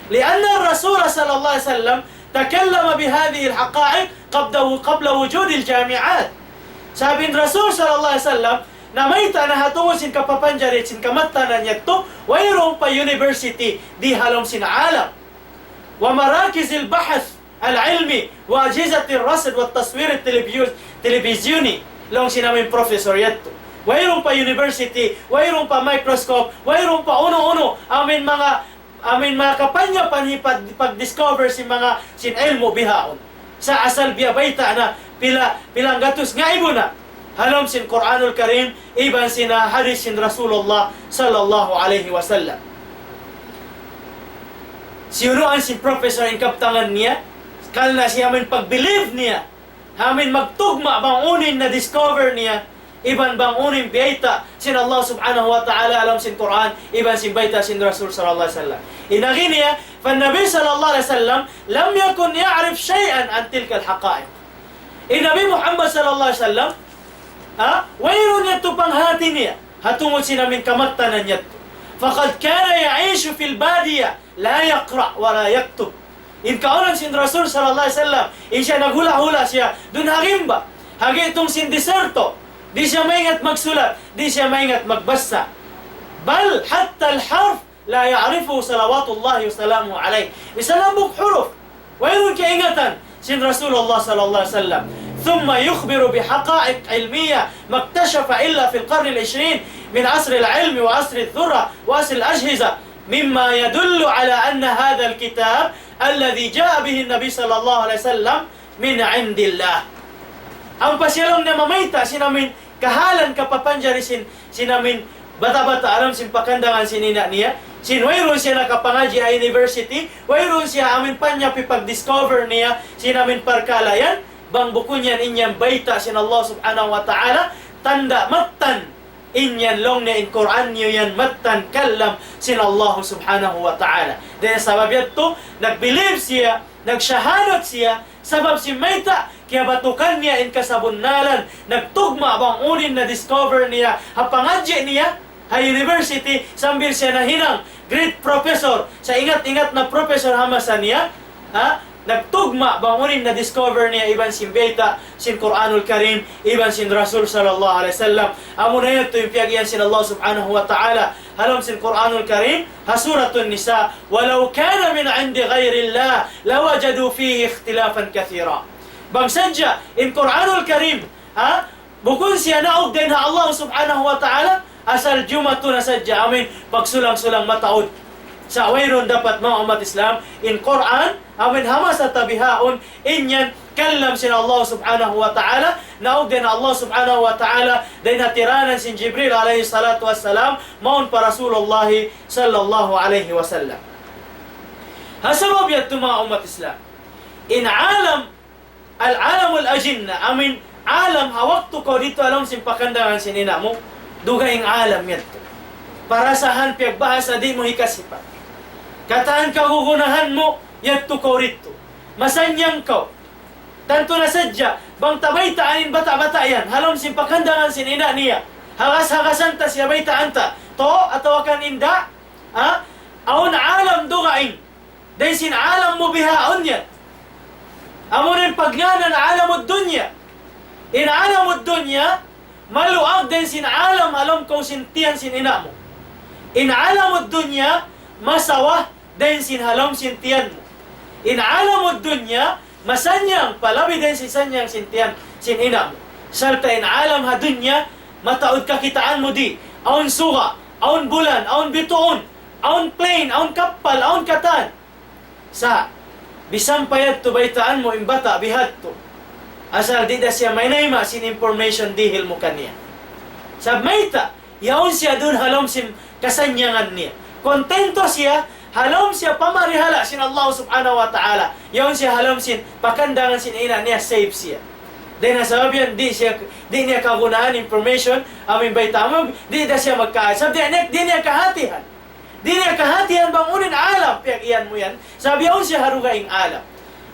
lianna Rasul sallallahu alaihi wasallam takallama bihadhihi alhaqa'iq qabla wujud aljami'at sabin Rasul sallallahu alaihi wasallam na mayta na hatungod sin kapapanjari sin kamatta na niya to wayron pa university di halom sin alam wa marakiz albahath العلمي وأجهزة الرصد والتصوير التلفزيوني لون سينامين بروفيسور يتو ويرون با يونيفرسيتي ويرون با مايكروسكوب ويرون با uno amin mga kapanya pag-discover si mga sin ilmo bihaon sa asal biya bayta na pilang gatus nga ibo na halom sin Quranul Karim iban sina hadis sin Rasulullah sallallahu alaihi wasallam siuruan sin professor in kaptangan niya kal na siya amin pag-believe niya amin magtugma bang unin na discover niya iban bang unin biyayta sin Allah subhanahu wa ta'ala alam sin Quran iban sin bayta sin Rasul sallallahu alaihi wasallam inagi niya fa Nabi sallallahu alaihi wasallam lam yakun ya'rif shay'an an tilka al-haqa'iq Nabi Muhammad sallallahu alaihi wasallam wayron niya to panghati niya hatungod sinamin kamattanan niya faqad kana ya'ishu fil badiya la yaqra wa la yaktub in kaunan sin Rasul sallallahu alaihi wasallam in siya naghula-hula siya dun hagimba hagi itong sin deserto di siya maingat magsulat di siya maingat magbasa bal hatta al-harf la ya'rifu salawatullahi wa salamu alayhi bisalabuk huruf wayron kaingatan sin Rasulullah sallallahu alaihi wasallam ثم يخبر بحقائق علمية ما اكتشف إلا في القرن العشرين من عصر العلم وعصر الذرة وعصر الأجهزة مما يدل على أن هذا الكتاب الذي جاء به النبي صلى الله عليه وسلم من عند الله. Ang pasyalong na mamayta sinamin kahalan kapapanjari sinamin bata-bata alam sin pakandangan sinina niya sin wayron siya nakapangaji a university wayron siya amin panya pipag-discover niya sinamin parkalayan bang buko niyan inyang bayta sin Allah subhanahu wa ta'ala tanda matan inyan long na in Quran niyo yan matan kallam sin Allah subhanahu wa ta'ala dahil sabab yato nagbelieve siya nagsyahadat siya sabab si mayta kaya batukan niya in kasabunnalan, nagtugma bang unin na discover niya, hapangadya niya, ha university, sambil siya nahinang, great professor, sa ingat-ingat na professor hamasan niya, ha, nagtugma bang unin na discover niya, iban sin Beta, sin Quranul Karim, iban sin Rasul sallallahu alaihi wasallam, amo na yun, yung piyagyan sin Allah subhanahu wa ta'ala, halam sin Quranul Karim, ha suratun nisa, walau kana min indi ghairillah, lawajadu fihi ikhtilafan kathira. Bang sadya, in Quranul Karim, ha? Bukun siya naog din ha Allah subhanahu wa ta'ala, asal jumatu na sadya, amin, pagsulang-sulang mataod. Sa wayron dapat mga umat Islam, in Quran, amin, hama sa tabihaon, inyan, kallam sin Allah subhanahu wa ta'ala, naog din Allah subhanahu wa ta'ala, din hatiranan sin Jibril alayhi salatu wassalam, maun pa Rasulullah sallallahu alayhi wasallam. Hasabab yato mga umat Islam, in alam, al-alamul ajinna, amin, alam, hawak to ko dito alam simpakandangan sinina mo, dugaing alam yan to. Para sahan piagbahasa di mo hikasipa. Kataan kagugunahan mo, yan to ko rito. Masanyang ko. Tanto na sadya, bang tabay taanin bata-bata yan, halam simpakandangan sinina niya. Hagas-hagasan ta siya bay taanta. To, atawakan inda, ha? Aon alam dugaing. Dahil sin alam mo bihaon yan. Amo rin pagngana na alamod dunya. In alamod dunya, maluag din sin alam kung sintiyan sin ina mo. In alamod dunya, masawa din sin halam sintiyan mo. In alamod dunya, masanyang palabi din sin sanyang sintiyan sin ina mo. Salta in alam ha dunya, mataod kakitaan mo di. Aon suga, aon bulan, aon bituon, aon plane, aon kapal, aon katan. Sa bisang payat to baitaan mo imbata bihat to. Asal di da siya may naima sin information dihil mo kaniya. Sa mayta, yaon siya dun halom sin kasanyangan niya. Kontento siya, halom siya pamarihala sin Allah subhanahu wa ta'ala. Yaon siya halom sin pakandangan sin ina niya, save siya. Dahil nasabab yan, di niya kagunaan information, aming baitama, di da siya magkaasab, di niya kahatihan. Di niya kahatihan bang unin alam, piyag iyan mo yan. Sabi yun siya harugaing alam.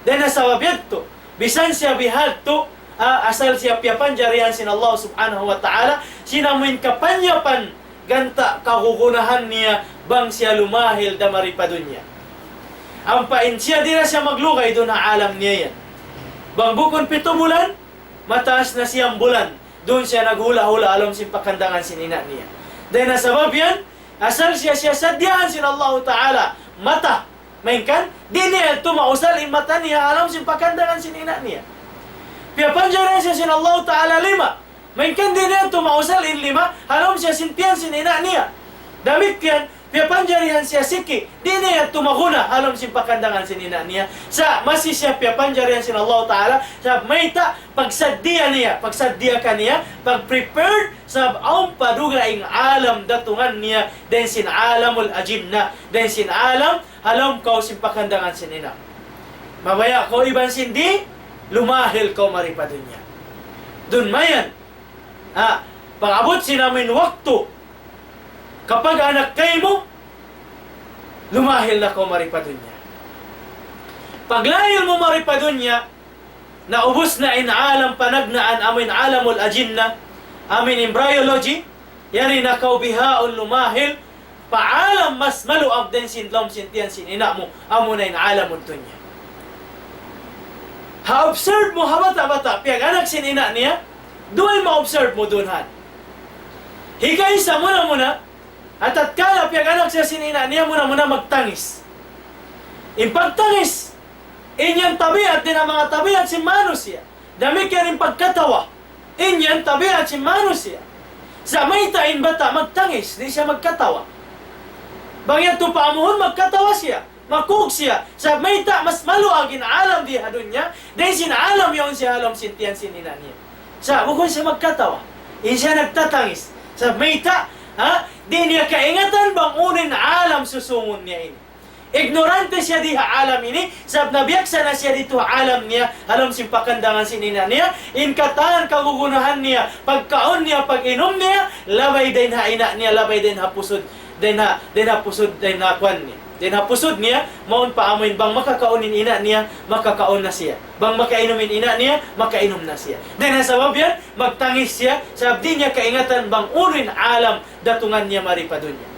Dahil nasabab yan to, bisan siya bihal to, asal siya piyapanjarihan sin Allah subhanahu wa ta'ala, sinamuin kapanyapan, ganta kakukunahan niya, bang siya lumahil damari pa dun niya. Ang pain siya, di na siya maglugay doon na alam niya yan. Bang bukon 7 bulan, mataas na siyang bulan, doon siya naghula-hula alam sin pakandangan sinina niya. Dahil nasabab yan, asal siya sadyahan sin Allah Ta'ala, mata, mainkan, di niya tumausal in mata niya, alam sin pakandangan sinina niya. Piyapanjaran siya sin Allah Ta'ala 5, mainkan di niya tumausal in 5, alam siya sintiyan sinina niya. Damit yan, piyapanjarihan siya siki, di niya tumahuna, alam sin pakandangan sinina niya. Sa masih siya piyapanjarihan sin Allah Ta'ala, sa mayta, pagsadya ka niya, pag-prepared sa aong padugaing alam datungan niya, den sin alamul ajinna, den sin alam kau sin pakandangan sinina. Mabaya ko iban sindi, lumahil ko maripadun niya. Dun mayan, pag-abot sinamin waktu, kapag anak kayo mo, lumahil na ko maripadun niya. Paglahil mo maripadun niya, naubos na in alam panagnaan, amin alamul ajinna, amin embryology, yari na kaubihaon lumahil, paalam mas maluag din sinlom sintiyan sinina mo, amo na in alamul dunya. Ha-observe mo habata-bata, piyag anak sinina niya, doon ma-observe mo dunhan. Higay sa muna, at kala piyag anak siya sinina niya muna magtangis. In pagtangis, inyang tabiat din ang mga tabiat si Manus siya. Dami kaya rin pagkatawa. Inyang tabiat si Manus siya. Sa may tain bata magtangis, di siya magkatawa. Bangyan to paamuhon magkatawa siya. Makug siya. Sa may ta mas maluagin alam di hadun niya. Dahil sinaalam yun siya alam sintiyan sinina niya. Sa bukon siya magkatawa. In siya nagtatangis. Sa may ta, di niya kaingatan bang unin alam susungon niya ini. Ignorante siya di alam ini, sab nabiyaksa na siya dito alam niya, alam simpakandangan sinina niya, inkatahan kagugunahan niya, pagkaon niya, pag-inom niya, labay din ha ina niya, labay din ha pusod, din ha pusod, din ha kwan niya. Then hapusod niya, maun paamoy bang makakaunin ina niya, makakaon na siya. Bang makainumin ina niya, makainom na siya. Then nasabab yan, magtangis siya, sabdi niya kaingatan bang urin alam datungan niya maripadun niya.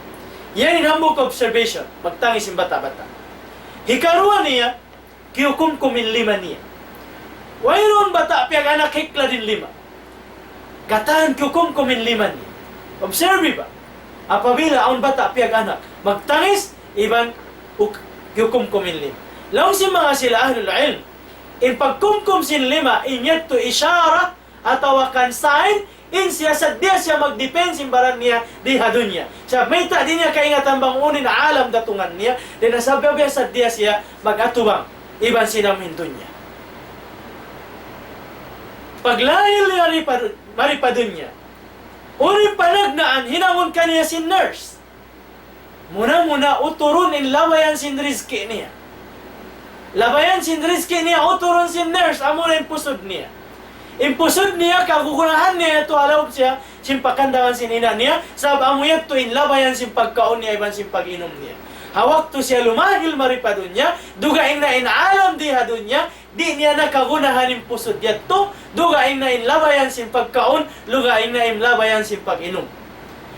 Yan in hambog observation, magtangis yung bata-bata. Hikaruan niya, kiyukum kumin lima niya. Wayron bata piyag anak hikla din lima. Kataan kiyukum kumin lima niya. Observe ba? Apabila aun bata piyag anak, magtangis, iban hukum kumin lima. Laong si mga sila ahlul ilm, in pagkumkum sin lima, inyat to isyara atau akan sign, in siya sadya siya magdepense in barang niya di hadunya. Siya may ta din niya kaingatan bang unin na alam datungan niya, din nasabi biya sadya siya magatubang, iban sinamin dunya. Paglahil niya maripadunya, unin panagnaan, hinangon kaniya si nurse. Muna-muna uturun in labayan sin rizki niya. Labayan sin rizki niya, uturun sin nurse, amuna impusod niya. Impusod niya, kagugunahan niya, ito alaw siya, simpakandangan sin ina niya, sab amuyat to in labayan sin pagkaon niya, iban sin pag-inom niya. Hawak to siya lumahil maripadun niya, dugaing na inaalam di hadun niya, di niya nakagunahan impusod niya to, dugaing na in labayan sin pagkaon, lugaing na in labayan sin pag-inom.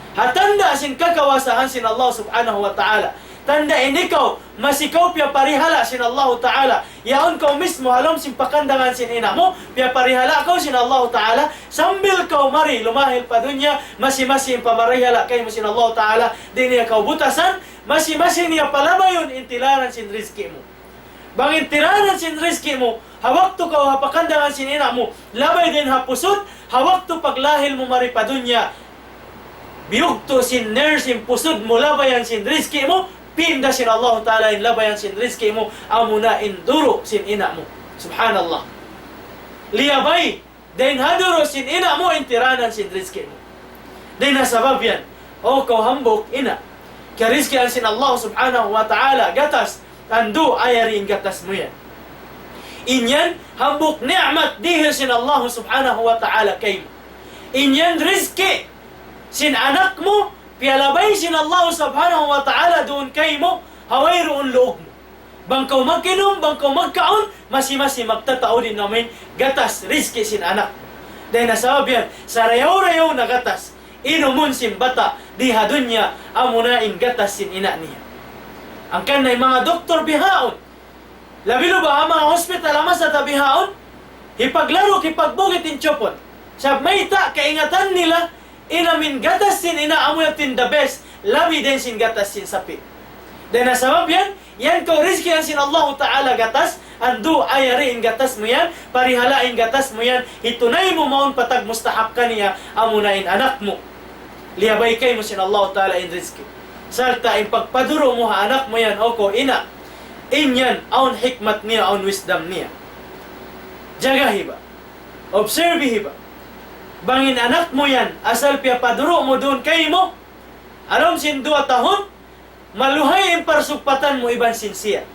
Hatanda sin kakawasahan sin Allah subhanahu wa ta'ala. Tanda ikaw, masikaw piya parihala sin Allah ta'ala. Yaon kau mismo halom sin pakandangan sin ina mo, piya parihala kau sin Allah ta'ala. Sambil kau mari lumahil pa dunya, masi-masi pamarihala kay mo sin Allah ta'ala. Di niya kau butasan, masi-masi niya palabayon intilaran sin rizki mo. Bang intilaran sin rizki mo, hawak to kau hapakandangan sin ina mo, labay din hapusod, hawak to paglahil mo mari pa dunya. Biyugto sin nurse in pusod mo labayan sin rizki mo, pinda sin Allah Ta'ala in labayan sin rizki mo, amuna in duro sin ina mo. Subhanallah. Liyabay, dahin haduro sin ina mo, intiranan sin rizki mo. Dahin nasabab yan, o kau hambok ina, kaya rizki an sin Allah Subhanahu wa Ta'ala, gatas, ando ayari in gatas mo yan. Inyan, hambok ni'mat dihil sin Allah Subhanahu wa Ta'ala kayo. Inyan rizki, sin anak mo, piyalabay sin Allah subhanahu wa ta'ala doon kay mo, haway roon loob mo. Bangkaw magkinom, bangkaw magkaon, masi-masi magtatao din namin gatas, rizki sin anak. Dahil nasabi yan, sa rayaw-rayaw na gatas, inumun sin bata, di hadunya, amunain gatas sin ina niya. Ang kanay mga doktor bihaon, labilo ba ang mga hospital ama sa tabihaon, hipaglaro, hipagbugit in chopon. Sa mayta, kaingatan nila, inamin gatas sin inaamuyatin the best, labi din sin gatas sin sapi. Dahil nasabab yan, yan kau rizki yan sin Allah Ta'ala gatas, ando ayari in gatas mo yan, parihalain gatas mo yan, itunay mo maun patag mustahab ka niya, amunain anak mo. Liyabay kay mo sin Allah Ta'ala in rizki. Salta, in pagpaduro mo ha anak mo yan, o ko ina, inyan, aun hikmat niya, aun wisdom niya. Jagahiba, observihiba, bangin anak mo yan, asal piya paduro mo doon kay mo, alam sin 2 tahon, maluhay ang parsupatan mo iban sin siya.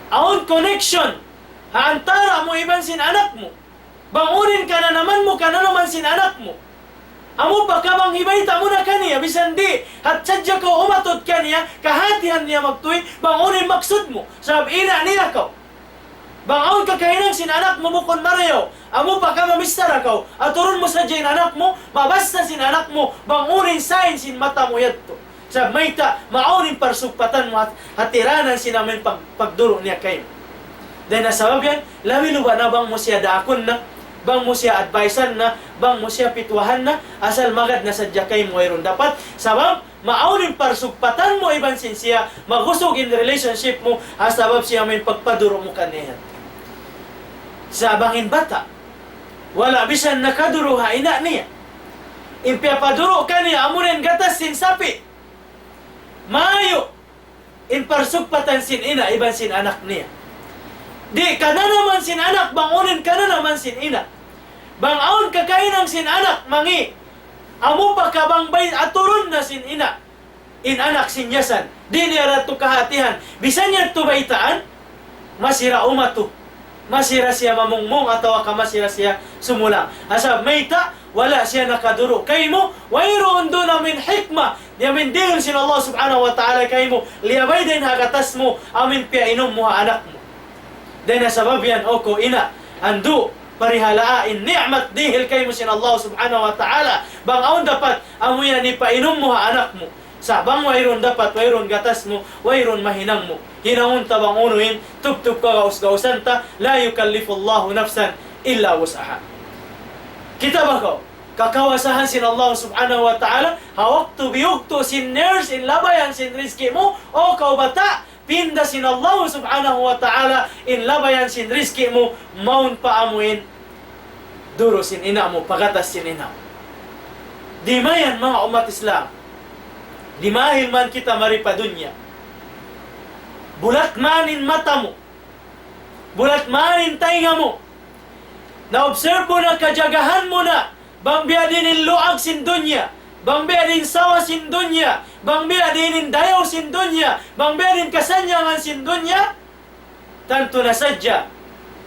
Aon connection, haantara mo iban sin anak mo, bangunin ka na naman mo ka na naman sin anak mo. Amo pa ka bang hibayta mo na kaniya, bisan di, at sadya ko umatod kaniya, kahatihan niya magtuwi, bangunin maksud mo, sabab ina niya ka. Bangaon ka kainang sin anak mo bukon marayaw, amo pa ka mamistara ka, at turun mo sa dyan anak mo, mabasta sin anak mo, bangunin sain sin mata mo yadto. Sa mayta, maaunin parsugpatan mo at hatiranan sin namin pagduro niya kayo. Dahil nasabab yan, lawilo ba na bang mo siya daakon na, bang mo siya advisean na, bang mo siya pitwahan na, asal magad na sadya kayo mo ayron dapat, sabab, maaunin parsugpatan mo iban sin siya, magusog in relationship mo, asabab siya may pagpaduro mo kanihan. Sa bangin bata, wala bisan nakaduro ha ina niya. Impiapaduro ka niya, amunin gatas sin sapi. Mayo, in parsugpatan sin ina, iban sin anak niya. Di, ka na naman sin anak, bangunin ka na naman sin ina. Bangaon ka kainang sin anak, mangi. Amo pa ka bang bay, aturun na sin ina. In anak sin yasan. Di niya rato kahatihan. Bisan niya tubaitaan, masira umato. masira siya mamungmong atawa ka masira siya sumulang. Asab mayta wala siya nakaduro kay mo wayroon do namin hikma yamin din sin Allah subhanahu wa ta'ala kay mo liyabay din hagatas mo amin piainom mo anak mo. Dahil sabab yan oko ina andu parihalaa in ni'mat dihil kay mo sin Allah subhanahu wa ta'ala bang aon dapat amo yan ipainom mo anak mo. Sabang wayron dapat wayron gatas mo wayron mahinang mo. Hinahon tabang unuin tubtub ka gaus-gausan ta la yukallifullahu nafsan illa wus'aha. Kita ba ko kakawasahan sin Allah subhanahu wa ta'ala hawak tu biyugto sin nurse in labayan sin rizki mo o kau bata pinda sin Allah subhanahu wa ta'ala in labayan sin rizki mo maun paamuin duro sin ina mo pagatas sin ina. Di mayan mga umat Islam. Di mahil man kita maripadunya. Bulat manin mata mo. Bulat manin tainga mo. Na-observe mo na kajagahan mo na. Bang biya din luag sin dunya. Bang biya din sawa sin dunya. Bang biya din dayaw sin dunya. Bang biya din kasanyangan sin dunya. Tanto na sadya.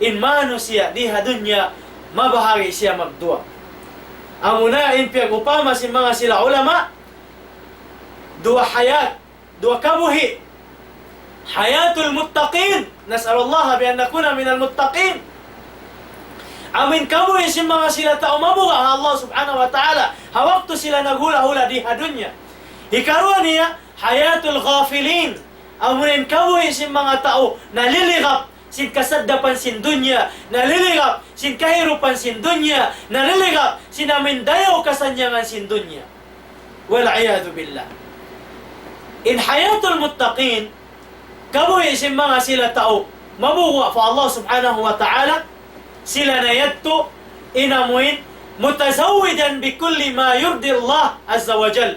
In mano siya diha dunya. Mabahagi siya magdua. Amunain piyag upama sin mga sila ulama. Dua hayat, dua kabuhi. Hayatul muttaqin. Nas'alullah bi an nakuna minal muttaqin. Amin kabuhi si mga sila tao mabuga ang Allah subhanahu wa ta'ala. Hawakto sila naghula-hula di hadunya. Ikaruan niya, hayatul ghafilin. Amin kabuhi si mga tao naliligap sin kasaddapan sin dunya, naliligap sin kahirupan sin dunya, naliligap sin amin dayaw kasanyangan sin dunya. Wal'iyadu billah. In hayatul muttaqin, kabuhi si mga sila tao mabuwa fa Allah subhanahu wa ta'ala sila na yadto inamuin mutazawidan bi kulli ma yurdi Allah azza wa jal.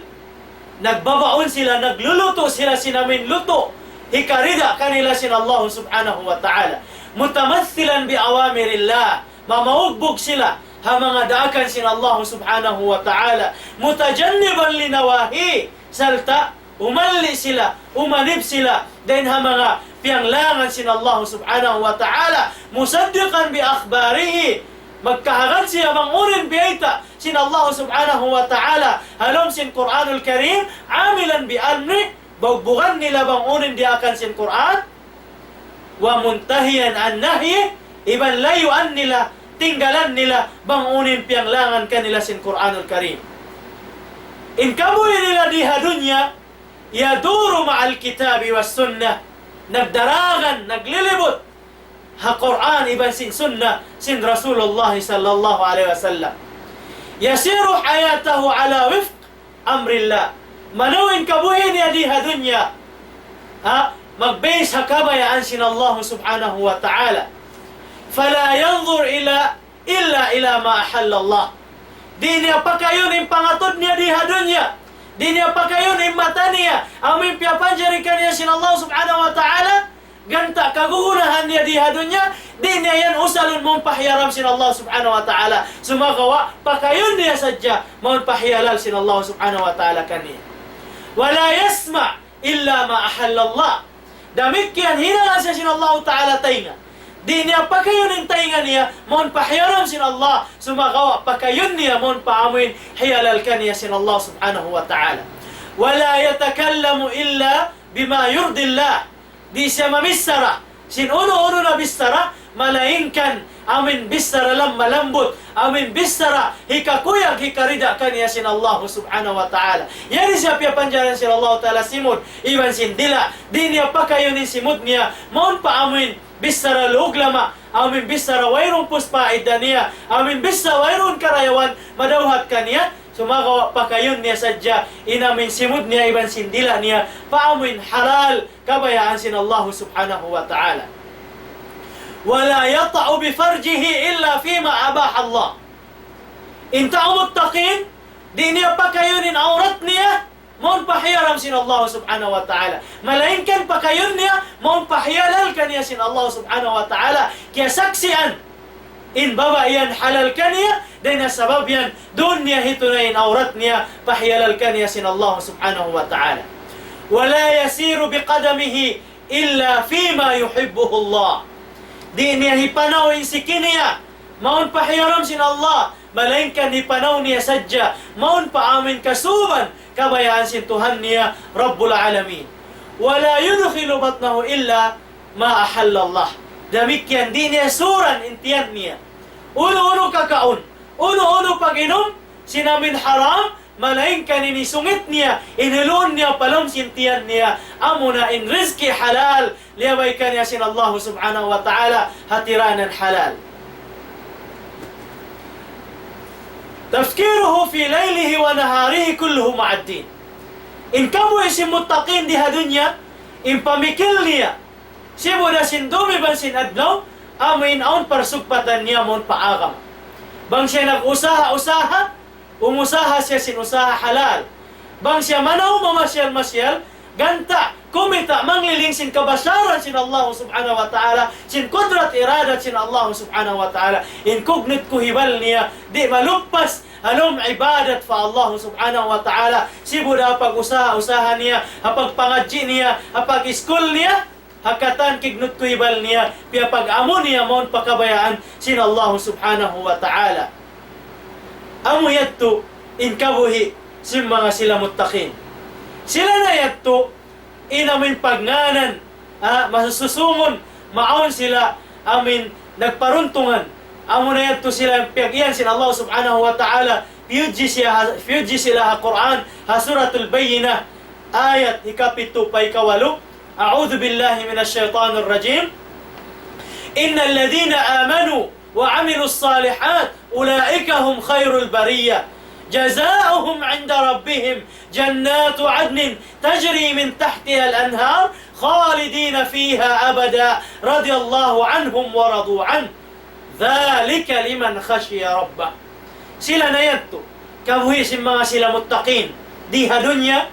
Nagbabaon sila, nagluluto sila sinamin luto hikarida kanila sin Allah subhanahu wa ta'ala. Mutamathilan bi awamirillah, mamaugbog sila ha mga daakan sin Allah subhanahu wa ta'ala. Mutajanniban linawahi, salta umalli sila, umanib sila, then ha mga piyanglangan sin Allah subhanahu wa ta'ala, musaddiqan bi akhbarihi, magkahagan siya mangunin biyaita sin Allah subhanahu wa ta'ala, halom sin Quranul Karim, amilan bi amri, bugbugan nila bangunin diakan sin Quran, wa muntahiyan an nahyi, iban layuan nila, tinggalan nila, bangunin piyanglangan kanila sin Quranul Karim. In kabuhi nila diha dunya, yaduru ma'al kitabi was sunnah, nagdaragan, naglilibot ha Quran iban sin sunnah sin Rasulullah sallallahu alaihi wasallam. Yasiru hayatahu ala wifq amrillah, manuin kabuhin niya diha dunya ha magbase ha kabayaan sin Allah subhanahu wa ta'ala. Fala yanzur illa ila ma ahalla Allah, di niya pakayon yung pangatod niya diha dunya. Di niya pakayon yung mata niya. Amin piyapanjarikan niya sin Allah subhanahu wa ta'ala. Ganta kaguhunahan niya diha dunya. Di niya yan usalun mong pahyaram sin Allah subhanahu wa ta'ala. Sumagawa, pakayon niya sadya mong pahyalal sin Allah subhanahu wa ta'ala kaniya. Wala yasma illa ma ahallallah. Damikyan hinalan siya sin Allah ta'ala tainga. Di niya pakayon yung tainga niya, mon pahyaram sin Allah, sumagawa, pakayon niya, mon paamuin, hiyalal ka niya sin Allah subhanahu wa ta'ala. Wala yatakallamu illa bima yurdillah. Di siya mamissara. Sin uno-uno na bistara, malaingkan, amin bistara lang malambot, amin bistara, hikakuyag, hikarida ka niya sin Allah subhanahu wa ta'ala. Yan siya piyapanjaran sin Allah ta'ala simud, iban sin dila. Di niya pakayon yung simud niya, mon paamuin, bistara luglama, amin bistara wayrong puspaida niya, amin bistara wayrong karayawan, madawhat ka niya, sumagawa pa kayon niya sadya, inamin simud niya, iban sindila niya, paamin halal, kabayaan sin Allah subhanahu wa ta'ala. Wala yata'u bifarjihi illa fima abah Allah. Inta'u muttaqin, di niya pa kayonin aurat niya, maun pahyaram sin Allah subhanahu wa ta'ala. Malainkan pa kayon niya, maun pahyalal ka niya sin Allah subhanahu wa ta'ala. Kaya saksian, in baba yan halal ka niya, dahil na sabab yan, doon niya hitunayin aurat niya, pahyalal ka niya sin Allah subhanahu wa ta'ala. Wala yasiru biqadamihi illa fima yuhibbuhu Allah. Di niya hipanawin si kiniya. Maun pa hiyaram sin Allah. Malainkan hipanaw niya sadya. Maun pa amin kasuban. Kabayaan sin Tuhan niya, Rabbul Alamin. Wala yudkhilu batnahu illa ma ahalla Allah. Damikyan di niya suran intiyan niya. Uno-uno kakaon. Uno-uno pag-inom. Sinamin haram. Malainkan inisungit niya. Inilun niya palom sintiyan niya. Amuna in rizki halal. Liyabay niya sin Allah subhanahu wa ta'ala. Hatiranan halal. Tafkiruhu fi laylihi wa naharihi kulluhu ma'addin. In kamu isim muttaqin diha dunya, in pamikil niya, siya na sindumi ban sin adlaw, amin aun parsugpatan niya mon paagam. Bang siya nag-usaha-usaha, umusaha siya sinusaha halal. Bang siya manaw mamasyal-masyal, ganta, kumita, mangliling sin kabasaran sin Allah subhanahu wa ta'ala, sin kudrat iradat sin Allah subhanahu wa ta'ala, in kugnit kuhibal niya, di malumpas, halom ibadat fa Allah subhanahu wa ta'ala, sibuda pag-usaha niya, hapag pangadji niya, hapag iskul niya, hakatan kignut kuhibal niya, piya pag-amo niya, mon pakabayaan sin Allah subhanahu wa ta'ala. Amo yatto, in kabuhi, sin mga sila muttaqin. Sila na yatto, inamin pagnganan, masususungon, maon sila, amin nagparuntungan. Amo na yadto sila piyagyan sin Allah subhanahu wa ta'ala, piyudji sila ha Quran, ha suratul Bayyinah, ayat hikapito pa ikawalo, A'udhu billahi minash shaitanir rajim, Innal ladhina amanu wa amilus salihat, ulaika hum khairul bariyah. جزاؤهم عند ربهم جنات عدن تجري من تحتها الأنهار خالدين فيها أبدا رضي الله عنهم ورضوا عنه ذلك لمن خشي ربه. Sila na yadto kabuhi sin mga sila muttaqin diha dunya,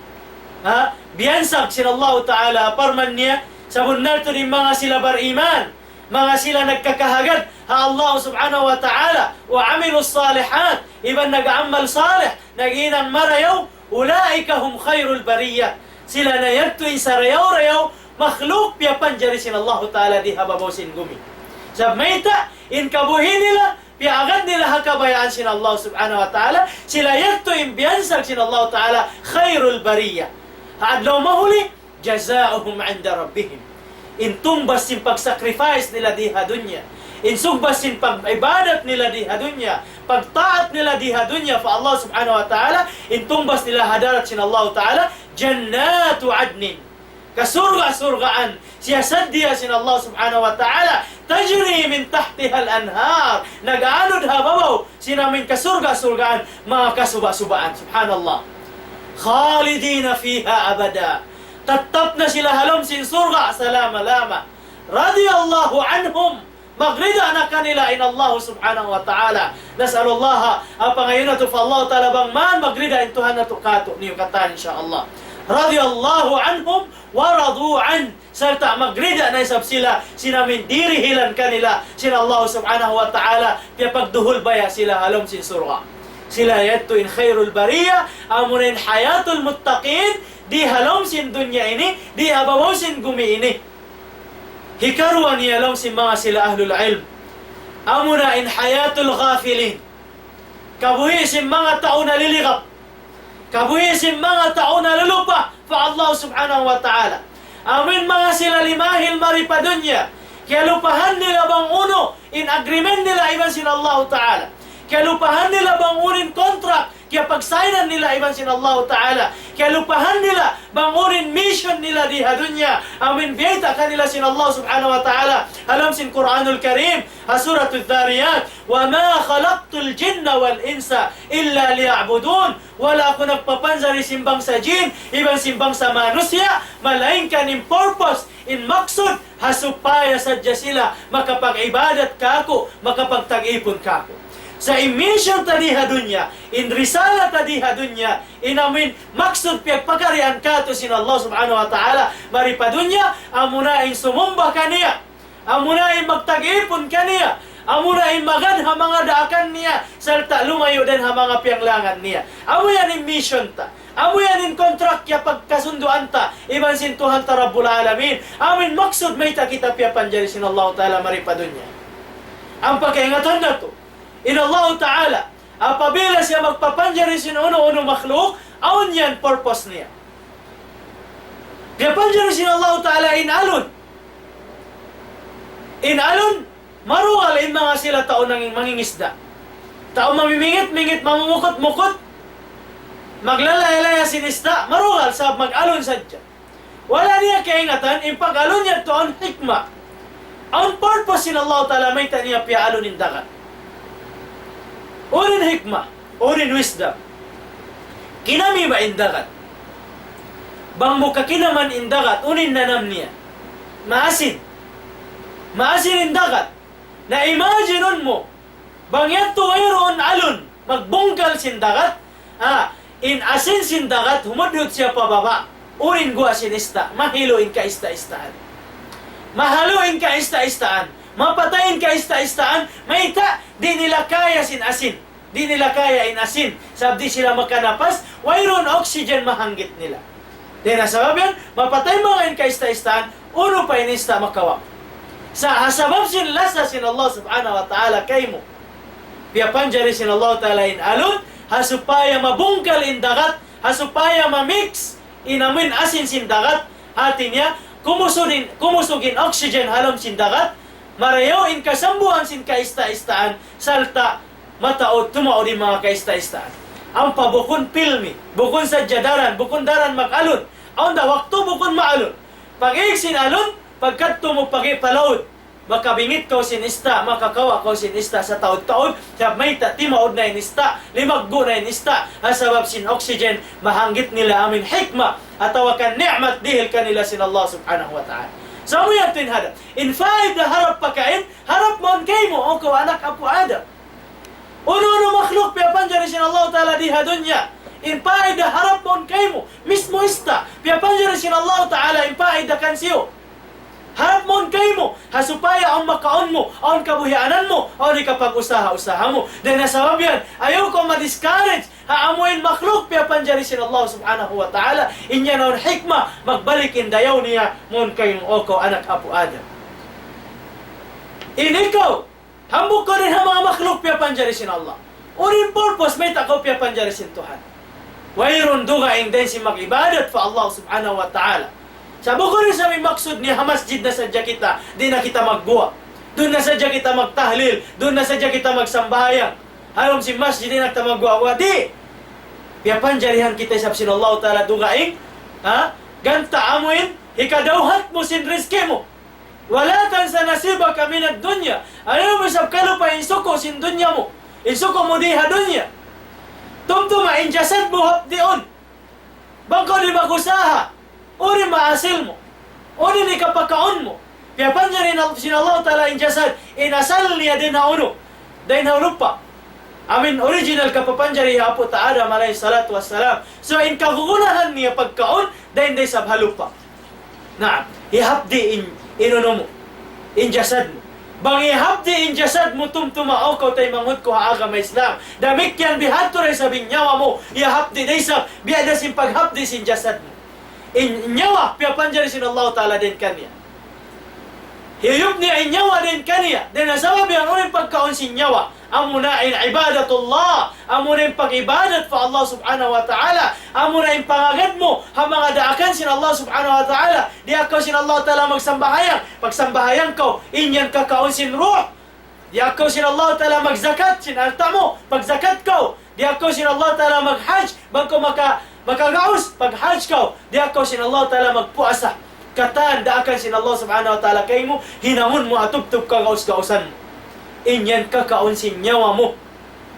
biyansag sin Allah Ta'ala parman niya sa bunalto din mga sila bariman, mga sila nagkakahagad ha Allah subhanahu wa ta'ala wa amilus salihat, iban nag-amal salih, nag-inang marayaw, ulaika hum khairul bariyah. Sila na yadto sa rayaw-rayaw, makhluk piya panjari sin Allah Ta'ala di hababaw sin gumi. Sa mayta, in kabuhin nila, piya agad nila hakabayaan sin Allah subhanahu wa ta'ala, sila yadto in biyansag sin Allah Ta'ala, khairul bariyah. Haadlaw mahuli, jazauhum inda rabbihim. In tumbas sin pag-sacrifice nila diha dunya, in sugbas sin pag-ibadat nila diha dunya, pagtaat nila diha dunya fa Allah subhanahu wa ta'ala, in tumbas nila hadarat sin Allah Ta'ala, jannatu adnin, kasurga-surgaan, siyasad diha sin Allah subhanahu wa ta'ala, tajri min tahtiha al-anhar, nag-aanod hababaw, sinamin kasurga-surgaan, mga kasuba-subaan, subhanallah. Khalidina fiha abada, tatap na sila halom sin surga salama-lama. Radiyallahu anhum, magrida na kanila in Allah subhanahu wa ta'ala. Nas'alullaha ang pangayon na to fa Allah ta'ala bang man magrida in Tuhan na to kato niyo katan insyaAllah. Radiyallahu anhum wa radu an, serta magrida na isab sila sinamin dirihilan kanila sin Allah subhanahu wa ta'ala, kaya pagduhul baya sila halom sin surga. Sila yadto in khairul bariyah, amunin hayatul muttaqin, di halom sin dunya ini, di habawaw sin gumi ini. Hikaruan niyalom sin mga sila ahlul ilm. Amuna in hayatul ghafilin. Kabuhi sin mga tao na liligap. Kabuhi sin mga tao na lulupa fa Allah subhanahu wa ta'ala. Amin mga sila limahil maripadunya. Kaya lupahan nila bang uno, in agreement nila iban sin Allah ta'ala. Kaya lupahan nila bang unin contract, kaya pagsainan nila iban sin Allah Ta'ala. Kaya lupahan nila bang unin mission nila diha dunya. Amin biyayta kanila sin Allah subhanahu wa ta'ala. Alam sin Quranul Karim, Suratul Dhariyat, wa ma khalaqtul jinna wal insa illa liya'budun. Wala ako nagpapanzari simbang sa jin, ibang simbang sa manusya, malainkan in purpose, in maksud, hasupaya sadya sila, makapag-ibadat kako, makapagtag-ipon kako. Sa mission tadiha dunya, in risala tadiha dunya, inamin maksud pagpagarian kato sin Allah subhanahu wa ta'ala, maripadunya, amunain sumumba kaniya, amunain magtag-ipon kaniya, amunain magad ha mga daakan niya, serta lumayo din ha mga piyanglangan niya. Amo yan in mission ta. Amo yan in kontrak ya pagkasunduan ta. Iban sin Tuhan ta Rabbul Alamin. Amin maksud may ta kita piya panjari sin Allah Ta'ala maripadunya. Ang pagkaingatan na to. In Allah Ta'ala. Apabila siya magpapanjari sin uno-uno makhluk, aun yan purpose niya. Piya panjari sin Allah Ta'ala in alun. In alun, marugal in mga sila tao nang mangingisda. Tao mamimingit-mingit, mamumukot-mukot, maglalaya-laya sinisda, marugal sa mag-alon sadya. Wala niya kaingatan, in pag-alon niya to ang hikmah. Ang purpose sin Allah Ta'ala may taniya piya alunin dagat. Urin hikmah, urin wisdom. Kinami ba indagat? Bang mo kakinaman indagat, unin nanam niya. Maasin. Maasin indagat. Na imagineon mo, bang yato mayroon alon, magbungkal sindagat, in asin sindagat, humudot siya pababa. Urin gua sinista, mahiluin ka ista-istaan. Mahaluin ka ista-istaan. Mapatayin ka ista-istaan, maita, di nila kaya sin asin. Di nila kaya in asin. Sabdi sila makanapas, wayron oxygen mahanggit nila. Di na sabab yan, mapatay mga in ka ista-istaan, uno pa inista makawa. Sa hasabab sin lasa sin Allah subhanahu wa ta'ala kay mo. Piya panjari sin Allah ta'ala in alun, hasupaya mabungkal in dagat, hasupaya mamix, inamin asin sin dagat, atin niya, kumusugin oxygen halom sin dagat, marayaw in kasambuhan sin kaista-istaan, salta, mataod, tumaod yung mga kaista-istaan. Ang pabukon pilmi, bukon sa jadaran, bukon daran mag-alun, ang da waktu bukon maalun. Pag-iig sin alun, pagkat mo pag-ipalaod, makabingit ko sinista, makakawa ko sinista sa taod-taod, sa may timaod na inista, limaggo na inista, asabab sin oxygen, mahanggit nila amin hikmah, atawakan ni'mat dihil kanila sin Allah subhanahu wa ta'ala. So mo yan tinhada. In faid na harap pagkain, harap mo kay mo, o ko anak apo Adam. Uno-uno makhluk, piyapanjari sin Allah ta'ala diha dunya. In faid na harap mo kay mo, mismo ista, piyapanjari sin Allah ta'ala, in faid na kansiyo. Harap mo kay mo, hasupaya ang makaon mo, ang kabuhianan mo, ang ikapag-usaha-usaha mo. Dahil nasabab yan, ayaw ko ma-discourage, haamuin makhluk, piyapanjari sin Allah subhanahu wa ta'ala, inya naon hikmah, magbalikin dayaw niya, mon kayong oko, anak apo Adam. Inikaw, hambuk ko rin ang mga makhluk, piyapanjari sin Allah. Urin purpose, may takaw piyapanjari sin Tuhan. Wayron dugaing din si mag-ibadat fa Allah subhanahu wa ta'ala. Sabi ko rin sa may maksud ni hamasjid na sadya kita, di na kita magbuwa. Doon na sadya kita magtahlil, doon na sadya kita magsambayang. Halom si masjid di na kita magbuwa. Wadi! Piyapanjarihan kita sa sinallahu ta'ala dugaing, ganta amuin, hikadawhat mo sin rizki mo. Wala tan sa nasiba kami na dunya. Ano mo sab kalupa insuko sin dunya mo. Insuko mo diha dunya. Tumtuma injasad mo hapdion. Bangko di magusaha. Uri maasil mo. Uri ni kapakaon mo. Piyapanjari na sin Allah ta'ala injasad. Inasal niya din na uno. Dahil na lupa. Amin original kapapanjari hapo ta Adam alayhi salatu wassalam. So in kagugunahan niya pagkaon. Dahil day sabhalupa. Na, ihapdi inuno mo. Injasad mo. Bang ihapdi injasad mo tumtumao ko tay manghud ko haaga may Islam. Damik yan bihato rin sa binyawa mo. Ihapdi day sa biada sin paghapdi sin jasad mo. Inyawa, piyapanjari sin Allah ta'ala din kanya. Hiyup niya inyawa din kanya. Din nasabab yan, unin pagkaon sin nyawa. Amuna in ibadatullah. Amuna in pag-ibadat fa Allah subhanahu wa ta'ala. Amuna in pangagad mo. Mga daakan sin Allah subhanahu wa ta'ala. Di ako sin Allah ta'ala magsambahayang. Pagsambahayang ko, inyan kakaon sin ruh. Di ako sin Allah ta'ala magzakat sin alta mo. Pagzakat ko, di ako sin Allah ta'ala maghajj. Bangko makagaos, pag-hajj ka, di ako sin Allah ta'ala magpuasa. Katan, daakan sin Allah subhanahu wa ta'ala kay mo, hinamon mo atub-tub ka gaos-gaosan mo. Inyan kakaon sin nyawa mo.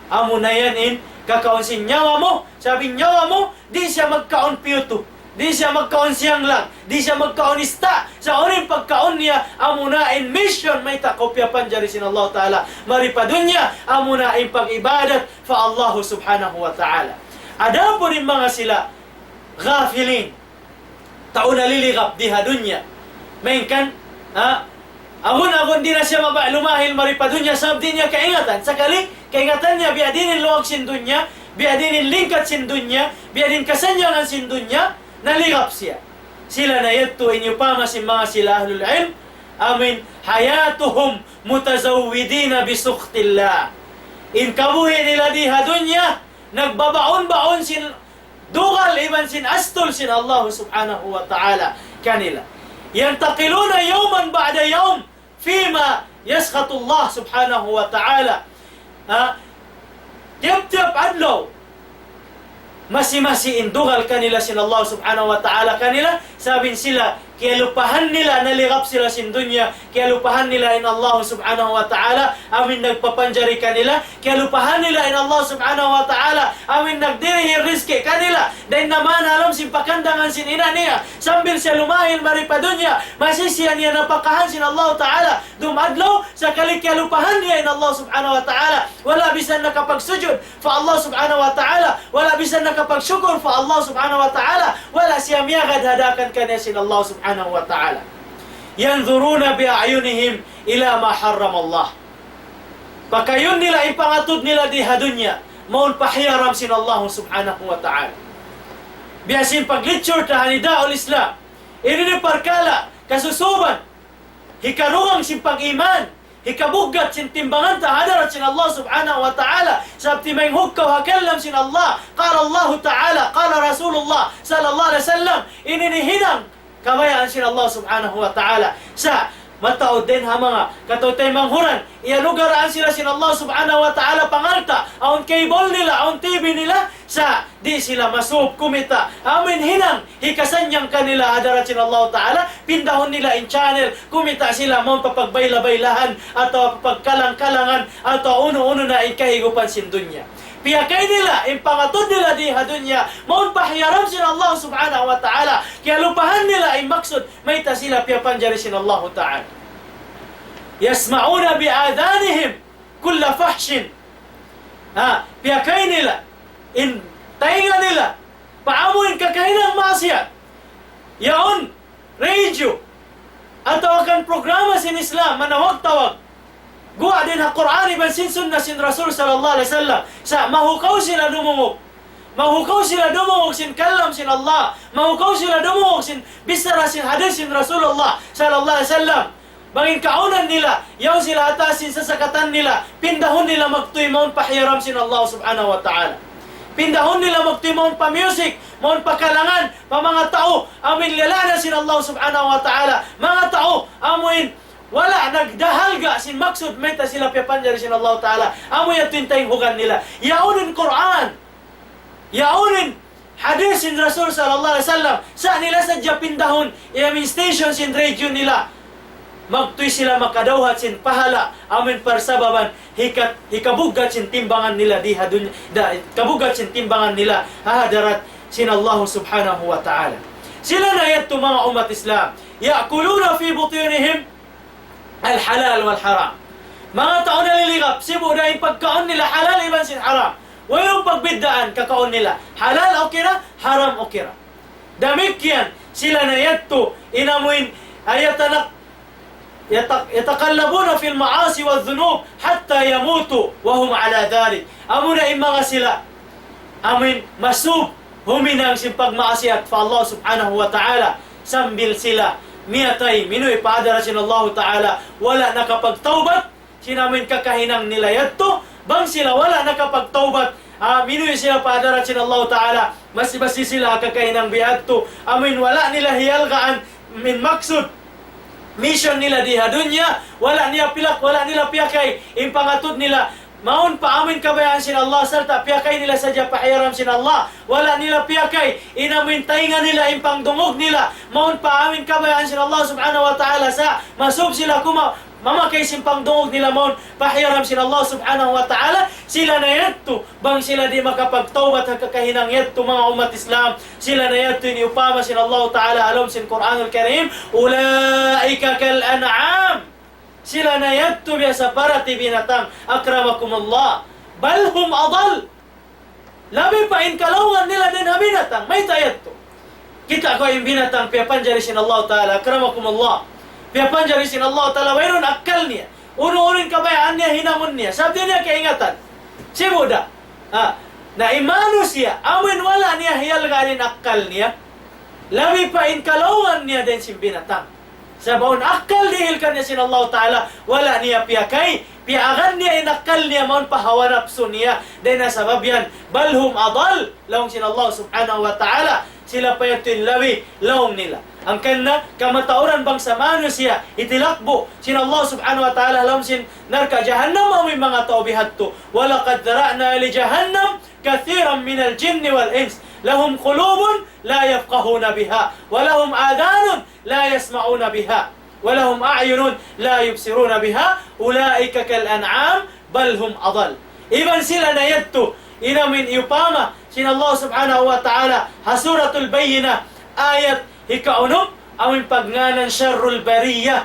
Amo na yan kakaon sin nyawa mo. Sabi nyawa mo, di siya magkaon piyuto. Di siya magkaon siyang lang. Di siya magkaon ista. Sa orin pagkaon niya, amo na mission, may takopya panjari sin Allah ta'ala. Maripadunya, amo na pag-ibadat fa Allah subhanahu wa ta'ala. Ada po rin mga sila ghafilin. Tao naliligap diha dunya. Mainkan, agun di na siya lumahil maripadunya sabdi niya kaingatan. Sakali, kaingatan niya biadinin luwag sin dunya, biadinin lingkat sin dunya, biadin kasanyangan sin dunya, naligap siya. Sila na yato inyupama sin mga sila ahlul ilm, amin, hayatuhum mutazawwidina bisukhtillah. In kabuhi nila diha dunya, nagbabaon-baon sin dugal iban sin astol sin Allah subhanahu wa ta'ala kanila. Yantaqiluna yawman ba'da yawm fima yaskhatu Allah subhanahu wa ta'ala. Tiap-tiap adlaw masi-masi indugal kanila sin Allah subhanahu wa ta'ala kanila, sabin sila kaya lupahan nila, naligap sila sin dunya, kaya lupahan nila in Allah subhanahu wa ta'ala, amin nagpapanjari kanila, kaya lupahan nila in Allah subhanahu wa ta'ala, amin nagdirihi rizki kanila, dahil naman alam sin pakandangan sin ina niya, sambil siya lumahil maripa dunya, masisiya niya napakahan sin Allah ta'ala, dumadlaw, sakali kaya lupahan niya in Allah subhanahu wa ta'ala, wala bisan nakapagsujud fa Allah subhanahu wa ta'ala, wala bisan nakapagsyukur fa Allah subhanahu wa ta'ala, wala siya miyagad hadakan kanya sin Allah subhanahu wa ta'ala. Yanzuruna bi'ayunihim ila ma harram Allah. Pakayon nila ipangatud nila di hadunya, maun pahiyaram sin Allah subhanahu wa ta'ala. Biasin paglitsure ta hanidaul Islam, ini ni parkala kasusuban, hikarungang sin pag-iman, hikabugat sin timbangan ta hadarat sin Allah subhanahu wa ta'ala, sabti may hukkaw hakallam sin Allah, qala Allah ta'ala, qala Rasulullah sallallahu alaihi wasallam, ini ni hinang kabayaan sin Allah subhanahu wa ta'ala. Sa mataod din ha mga katutay manghuran, iyalugaraan sila sin Allah subhanahu wa ta'ala pangalta, aun cable nila, aun TV nila, sa di sila masub kumita, amin hinang, hikasanyang kanila hadarat sin Allah ta'ala, pindahon nila in channel, kumita sila, maun papagbayla-baylahan, atau papagkalang-kalangan, atau uno-uno na ikahigupan sin dunya. Piyakay nila, impangatod nila di hadunya, maun pahiyaram sin Allah subhanahu wa ta'ala, kaya lupahan nila maksud, may ta sila piyapanjari sin Allah ta'ala. Yasma'una bi'adanihim kulla fahshin. Piyakay nila, in tainga nila, paamuin kakahinang masyat, yaon, radio, atau akan programa sin Islam, manawag-tawag, guwa din ang Quran iban sin sunna sin Rasul sallallahu alaihi wasallam, sa mahukaw sila dumungog. Mahukaw sila dumungog sin kalam sin Allah. Mahukaw sila dumungog sin bisara sin hadis sin Rasulullah sallallahu alaihi wasallam. Bangin kaunan nila, yaw sila atasin sa sakatan nila, pindahon nila magtuy maun pahiyaram sin Allah subhanahu wa ta'ala. Pindahon nila magtuy maun pa music, maun pakalangan, pa mga tao, amin lalana sin Allah subhanahu wa ta'ala. Mga tao, amin wala nagdahalga sin maksud meta sila piyapanjari sin Allah ta'ala, amo yatintay hugan nila, yaunin Quran, yaunin hadis sin Rasul sallallahu alaihi wasallam, sa nila sadya pindahon iamin station sin radio nila, magtuy sila makadawhat sin pahala, amin parsababan hikabugat sin timbangan nila di hadunya, kabugat sin timbangan nila hadarat sin Allah subhanahu wa ta'ala. Sila na yato mga umat Islam, yakuluna fi butunihim al-halal wal-haram. Mga tao naliligap, sibo na yung pagkaon nila, halal iban sin haram. Walang pagbiddaan, kakaon nila. Halal okay na, haram okay na. Damik yan, sila na yato, inamuin, yatakallabuna fil maasi wal dhunub, hatta yamutu, wahum ala dhalik. Amo na yung mga sila, amin, masub, huminang sin pagmaasiat fa Allah subhanahu wa ta'ala, sambil sila, miyatay, minoy paadara sin Allah ta'ala, wala nakapagtaubat, sinamin kakahinang nila yato, bang sila wala nakapagtaubat, minoy sila paadara sin Allah ta'ala, basi sila kakahinang biadto, amin wala nila hiyalgaan, min maksud, mission nila di hadunya, wala nila pilak, wala nila piyakay, impangatod nila, maun pa amin kabayaan sin Allah, sarta piyakay nila sadya pahiyaram sin Allah, wala nila piyakay, inamin tainga nila, impang dungog nila, maun pa amin kabayaan sin Allah subhanahu wa ta'ala, sa masub sila mamakay simpang dungog nila, maun pahiyaram sin Allah subhanahu wa ta'ala, sila na yato, bang sila di makapagtawbat kakahinang yato mga umat Islam, sila na yato iniupama sin Allah ta'ala, alam sin Quranul Karim, ulaika kal an'am, sila na yato biasa parati binatang, akramakumullah, balhum adal, labi pa in kalungan nila din ha binatang, may tayat to. Kita ko yung binatang, piyapanjari sin Allah ta'ala, akramakumullah, piyapanjari sin Allah ta'ala, mayroon akal niya, uno-unin kabayaan niya, hinamon niya, sabi niya kaingatan, si Buddha, na imano siya, amin wala niya hiyal ganin akal niya, labi pa in kalauan niya din si binatang. Sa baon akal dihil kanya sin Allah Ta'ala, wala niya piyakay, piyagan niya inakal niya, maun pahawarap so niya, din na sabab yan, balhum adal, laong sin Allah Subhanahu wa Ta'ala, sila pa yung labi, laong nila. Ang kanna, kamatauran bang sa mano siya, itilakbo, sin Allah Subhanahu wa Ta'ala, laong sin narka jahannam, amoy mga tao bihatto, walakad dara'na li jahannam, kathiran minal jinni wal ins, lahum qulubun la yafqahuna biha, walahum adanun la yasma'una biha, walahum a'yunun la yubsiruna biha, ulaika kal an'am bal hum adal. Iban sila na yadto, inamin iupama sin Allah Subhanahu wa Ta'ala hasuratul bayyina ayat hikaunom amin pagnganan syarrul bariyah,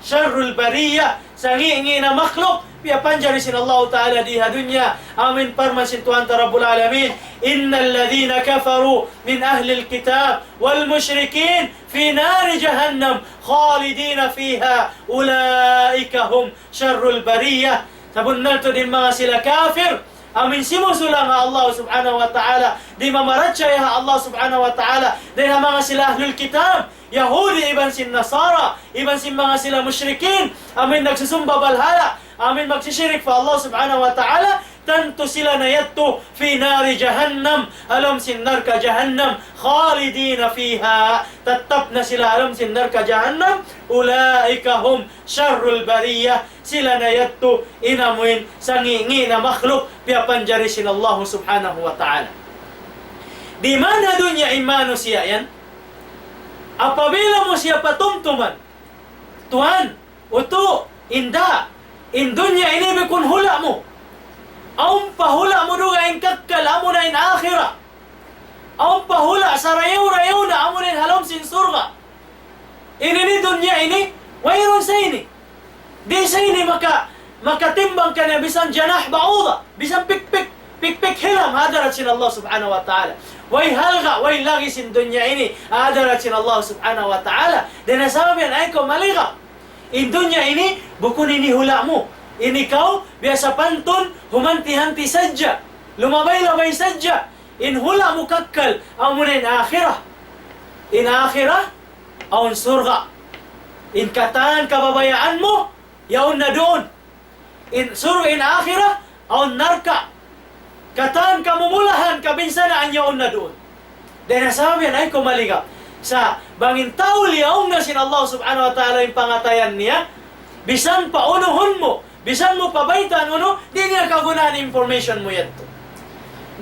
syarrul bariyah sangi na makhluk pia panjari sin Allah Ta'ala diha dunya amin parman sin Tuhan Rabbul Alamin innal ladhina kafaru min ahli alkitab wal musyrikin fi nari jahannam khalidina fiha ulaika hum syarrul bariyah. Sabunnal to din mga sila kafir amin simusulang Allah Subhanahu wa Ta'ala di mamaratsa ya Allah Subhanahu wa Ta'ala din mga sila ahlul kitab Yahudi iban sin Nasara iban sin mga sila musyrikin amin nagsusumba balhala amin magsisyirik pa Allah Subhanahu wa Ta'ala tanto sila na yadto fi nari jahannam alam sin narka jahannam khalidina fiha tatap na sila alam sin narka jahannam ulaika hum syarrul bariyah sila na yadto inamuin sangingi na makhluk piapanjari sin Allah Subhanahu wa Ta'ala. Di mana dunya imano siya yan? Apabila mo siya patumtuman, Tuhan, uto, inda, in dunya ini bikun hula mo. Aum pahula mo duga in kakkal, amo na in akhira. Aum pahula sa rayaw-rayaw na, amo na in halom sin surga. Ini ni dunya ini, wayron sa ini. Di sa ini makatimbang ka na bisan janah bauda, bisan pikpik hilam, hadarat sin Allah Subhanahu wa Ta'ala. Way halga, way lagi sin dunya ini, hadarat sin Allah Subhanahu wa Ta'ala. Dan nasabi yan ay ko maliga. In dunya ini, bukun ini hula mo. Ini kau, biasa pantun, humanti-hanti sadya. Lumabay-labay sadya. In hula mo kakkal, ang muna in akhirah. In akhirah, aun surga. In kataan kababayaan mo, yaon na doon. In surga, in akhirah, aun narka. Kataan kamumulahan, kabinsanaan yaon na doon. Dahil nasabi yan ay kumaliga. Sa bangin tao liyaong na sin Allah Subhanahu wa Ta'ala yung pangatayan niya, bisan paunuhon mo, bisan mo pabaitan uno, di niya kagunaan information mo yan to.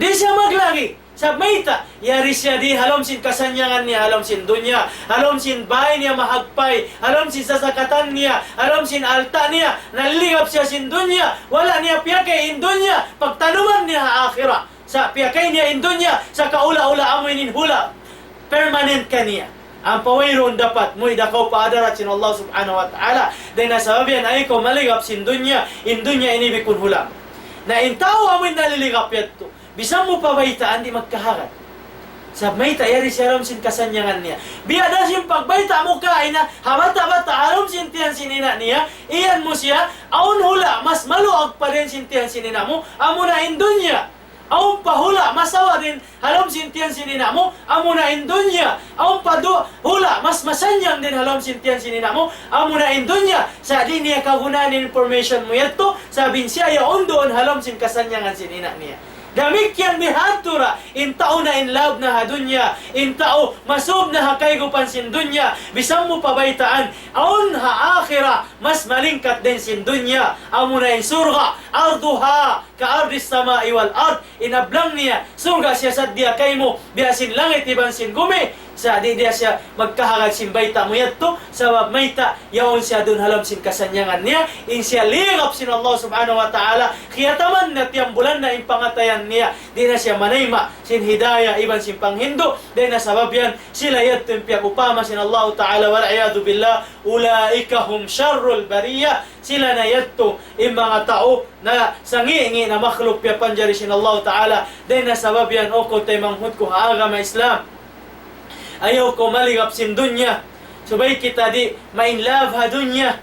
Di siya maglagi. Sa mayta, yari siya di halom sin kasanyangan niya, halom sin dunya, halom sin bahay niya mahagpay, halom sin sasakatan niya, halom sin alta niya, nalilingap siya sin dunya, wala niya piyakay in dunya, pagtanuman niya akhirah. Sa piyakay niya in dunya, sa kaula-ula amoy nin hula, permanent ka niya. Ang pawayron dapat mo idakaw paadarat sin Allah Subhanahu wa Ta'ala. Dahil nasabihan ay ko maligap sin dunya, in dunya inibikun hula. Na in tao amoy naliligap yato. Bisan mo pabaitaan, di magkaharat. Sa mayta, yari siya alam sin kasanyangan niya. Biada siyang pagbaita mo kain na, habata-bata, alam sin tiyan sinina niya, iyan mo siya, aun hula, mas maluag pa rin sin tiyan sinina mo, amo na indunya. Aun pahula, masawa din, halam sin tiyan sinina mo, amo na indunya. Aun hula, mas masanyang din halam sin tiyan sinina mo, amo na indunya. Sa di niya kagunaan information mo yato, sabin siya, yaon doon halam sin kasanyangan sinina niya. Damikyan bihatura, in tao na in love na ha dunya, in tao masub na ha kaygupan sin dunya, bisang mo pabaitaan, aun ha akhira, mas malingkat din sin dunya, amo na in surga, arduha, ka ardis sama iwal ard, inablang niya, surga siya sadya kay mo, biasin langit iban sin gumi, sa di dia siya magkahagad sin baita mo yato, sa mayta, yaon siya dun halam sin kasanyangan niya, in siya lingap sin Allah Subhanahu wa Ta'ala, kiyataman na tiyang bulan na in pangatayan niya, di na siya manayma sin hidayah iban sin panghindo, di na sabab yan, sila yato yung piyakupama sin Allah Ta'ala, wal'ayadu billah, ulaika hum syarrul bariyah, sila na yato yung mga tao na sangi-ingi na makhluk piyapanjari sin Allah Ta'ala, di na sabab yan, o ko tayo manghut ko haagama Islam, ayaw ko maligap sin dunya. Subay kita di main love ha dunya.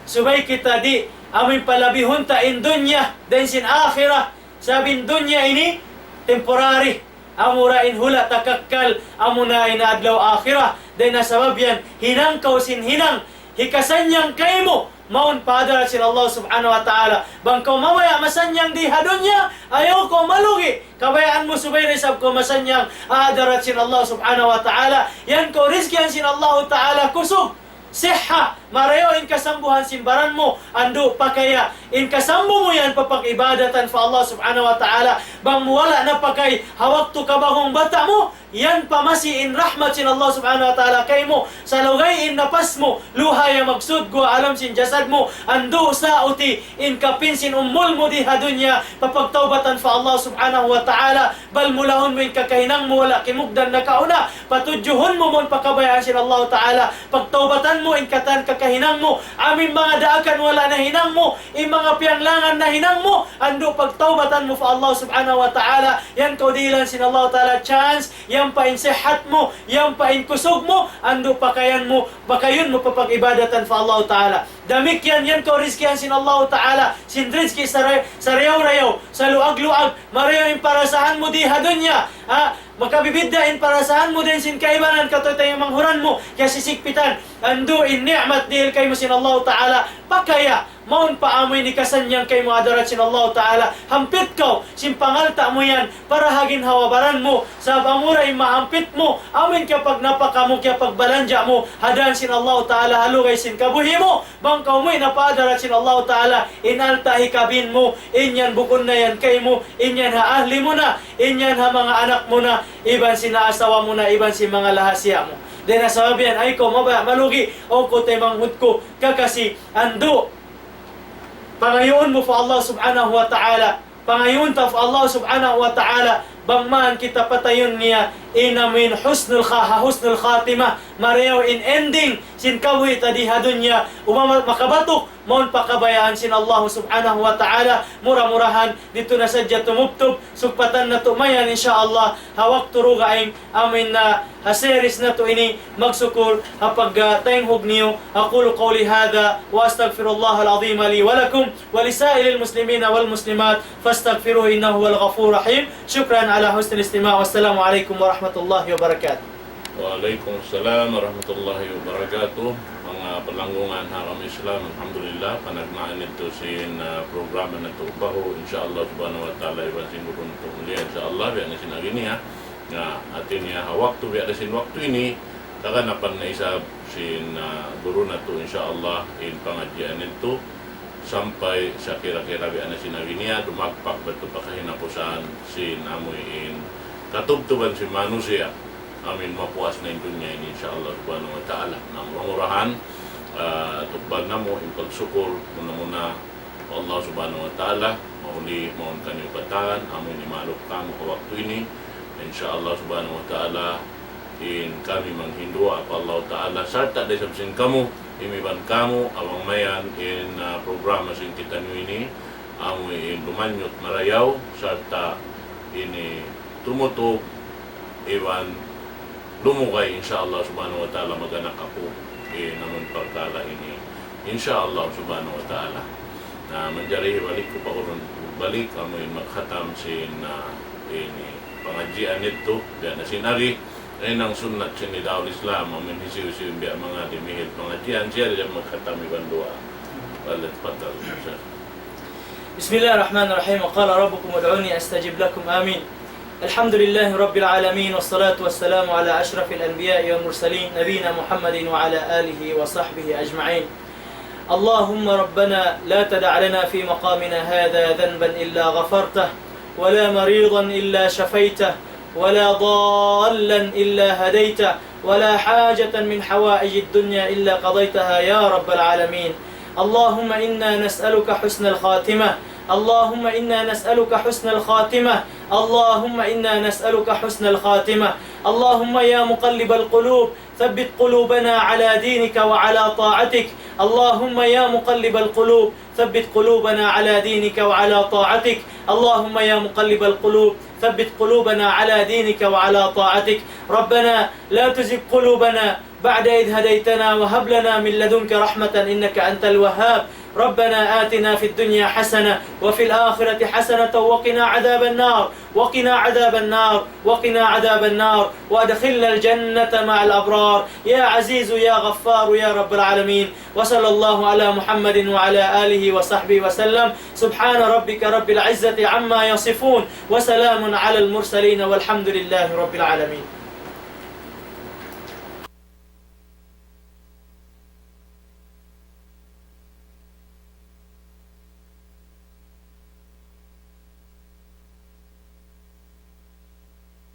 Subay kita di amin palabihon ta in dunya. Den sin akhirah. Sabin dunya ini temporary. Amura in hula takakkal, amuna ina adlaw akhirah. Dahil nasabab yan, hinang kausin hinang, hikasanyang kay mo, maun padarat sin Allah subhanahu wa ta'ala. Bang kau mamaya masanyang di hadunya, ayaw ko malugi. Kabayaan mo subay na isab ko masanyang adarat sin Allah subhanahu wa ta'ala. Yan ko rizkihan sin Allah ta'ala kusog. Siha, marayo in kasambuhan simbaran mo, ando pakaya. In kasambu mo yan papag-ibadatan fa Allah subhanahu wa ta'ala. Bang wala na pakay, hawak to kabahong bata mo, yan pamasi in rahmat sin Allah subhanahu wa ta'ala kay mo. Sa lugay in napas mo, luhaya magsud go alam sin jasad mo, ando sa uti, in kapin sin umul mo di hadunya, papagtaubatan fa Allah subhanahu wa ta'ala. Bal mulahon mo in kakahinang mo, wala kimugdan na kauna, patudjuhon mo mon pakabayaan sin Allah ta'ala. Pagtaubatan mo in katan kakahinang mo, aming mga daakan wala na hinang mo, in mga piyanglangan na hinang mo, ando pagtaubatan mo fa Allah subhanahu wa ta'ala. Yan kaudilan sin Allah ta'ala chance, yan pa in sihat mo, yan pa in kusog mo, ando pakayan mo, pakayon mo papag-ibadatan fa Allah ta'ala. Damik yan kau rizkihan sin Allah ta'ala, sin rizki sa rayaw-rayaw, sa luag-luag, marayaw in parasahan mo di hadunya, makabibiddain parasahan mo din sin kaibanan katoy tayong manghuran mo kaya sisikpitan ando in ni'mat dihil kay mo sin Allah ta'ala pakaya maun paamoy ni kasanyang kay mo adarat sin Allah ta'ala hampit kau sin pangalta mo yan para hagin hawabaran mo sa amura in mahampit mo amin kapag napaka mo kapag balanja mo hadan sin Allah ta'ala halugay sin kabuhi mo bang kau mo'y napaadarat sin Allah ta'ala inalta hikabin mo inyan bukon na yan kay mo inyan haahli mo na inyan ha mga anak mo na iban sinaasawa mo na, iban si mga lahasya mo. Dahil nasabihan, ay ko mabaya, malugi, o ko tay manghud ko, kakasi, ando. Pangayoon mo fa Allah subhanahu wa ta'ala, pangayoon ta fa Allah subhanahu wa ta'ala, bangman kita patayon niya, inamin husnul khatimah, mareho in ending, sin kabuhi tadi hadunya, makabatok, maun pakabayaan sin Allah subhanahu wa ta'ala, murah-murahan, dito na sadya tumuptub, sugpatan na tumayan insyaallah, hawak turuga aing amin na haseris na to ini, magsukul, hapag tayong hugniyo, aqulu qawli hadha, wa astaghfirullah al-azim li walakum, walisailil muslimina wal muslimat, fastaghfiruhu innahu wal ghafur rahim, syukran ala husnil istima' wassalamu alaikum warahmatullahi wabarakatuh. Waalaikumsalam warahmatullahi wabarakatuh. Mga palanggungan haram Islam, alhamdulillah, panagmaan ito sin programa na ito baho, insyaallah subhanahu wa ta'ala, iban sin gurun ito muli, insyaallah, biya na sin agini ha, nga atin niya hawakto, biya na sin waktu ini, kakanapan na isab sin gurun na ito, insyaallah, in pangadyan ito, sampai sa kira-kira biya na sin agini ha, dumagpak ba ito pakahinapusan sin amoy in katubtuban si manusia, amin mapuas na yung dunya ini insyaallah subhanahu wa ta'ala na murahan tukbal na mo yung pagsukur muna Allah subhanahu wa ta'ala mauli maun kanyo bataan amin ni maluk kamo kawakto ini insyaallah subhanahu wa ta'ala in kami manghindua pa Allah ta'ala sarta de sabsin kamo imiban kamo awang mayan in programa sin kita ini amoy in lumanyot marayaw sarta ini tumutog iwan lumugay insyaallah subhanahu wa ta'ala maganak ako namun perkara ini insyaallah subhanahu wa ta'ala na menjari balik ko pa uron balik amoy magkhatam sin ini pengajian itu dan sinari ay nang sunnat sin daul Islam amin hisiw-hisiw biya mga dimihil pengajian siya dia magkhatam iban dua balit patal Bismillahirrahmanirrahim. Qala rabbukum ud'uni astajib lakum. Amin. Alhamdulillahi Rabbil Alamin. Wassalatu wassalamu ala ashrafil anbiya'i wal mursalin nabina Muhammadin wa ala alihi wa sahbihi ajma'in. Allahumma rabbana la tada' lana fi maqamina hadha dhanban illa ghafartah wa la maridan illa shafaitah wa la dallan illa hadaytah wa la hajatan min hawaij ad-dunya illa qadaytaha ya Rabbal Alamin. اللهم إنا نسألك حسن الخاتمة اللهم إنا نسألك حسن الخاتمة اللهم إنا نسألك حسن الخاتمة اللهم يا مقلب القلوب ثبت قلوبنا على دينك وعلى طاعتك اللهم يا مقلب القلوب ثبت قلوبنا على دينك وعلى طاعتك اللهم يا مقلب القلوب ثبت قلوبنا على دينك وعلى طاعتك ربنا لا تزغ قلوبنا بعد إذ هديتنا وهب لنا من لدنك رحمة إنك أنت الوهاب ربنا آتنا في الدنيا حسنة وفي الآخرة حسنة وقنا عذاب النار وقنا عذاب النار وقنا عذاب النار وأدخلنا الجنة مع الأبرار يا عزيز يا غفار يا رب العالمين. وصلى الله على محمد وعلى آله وصحبه وسلم. سبحان ربك رب العزة عما يصفون وسلام على المرسلين والحمد لله رب العالمين.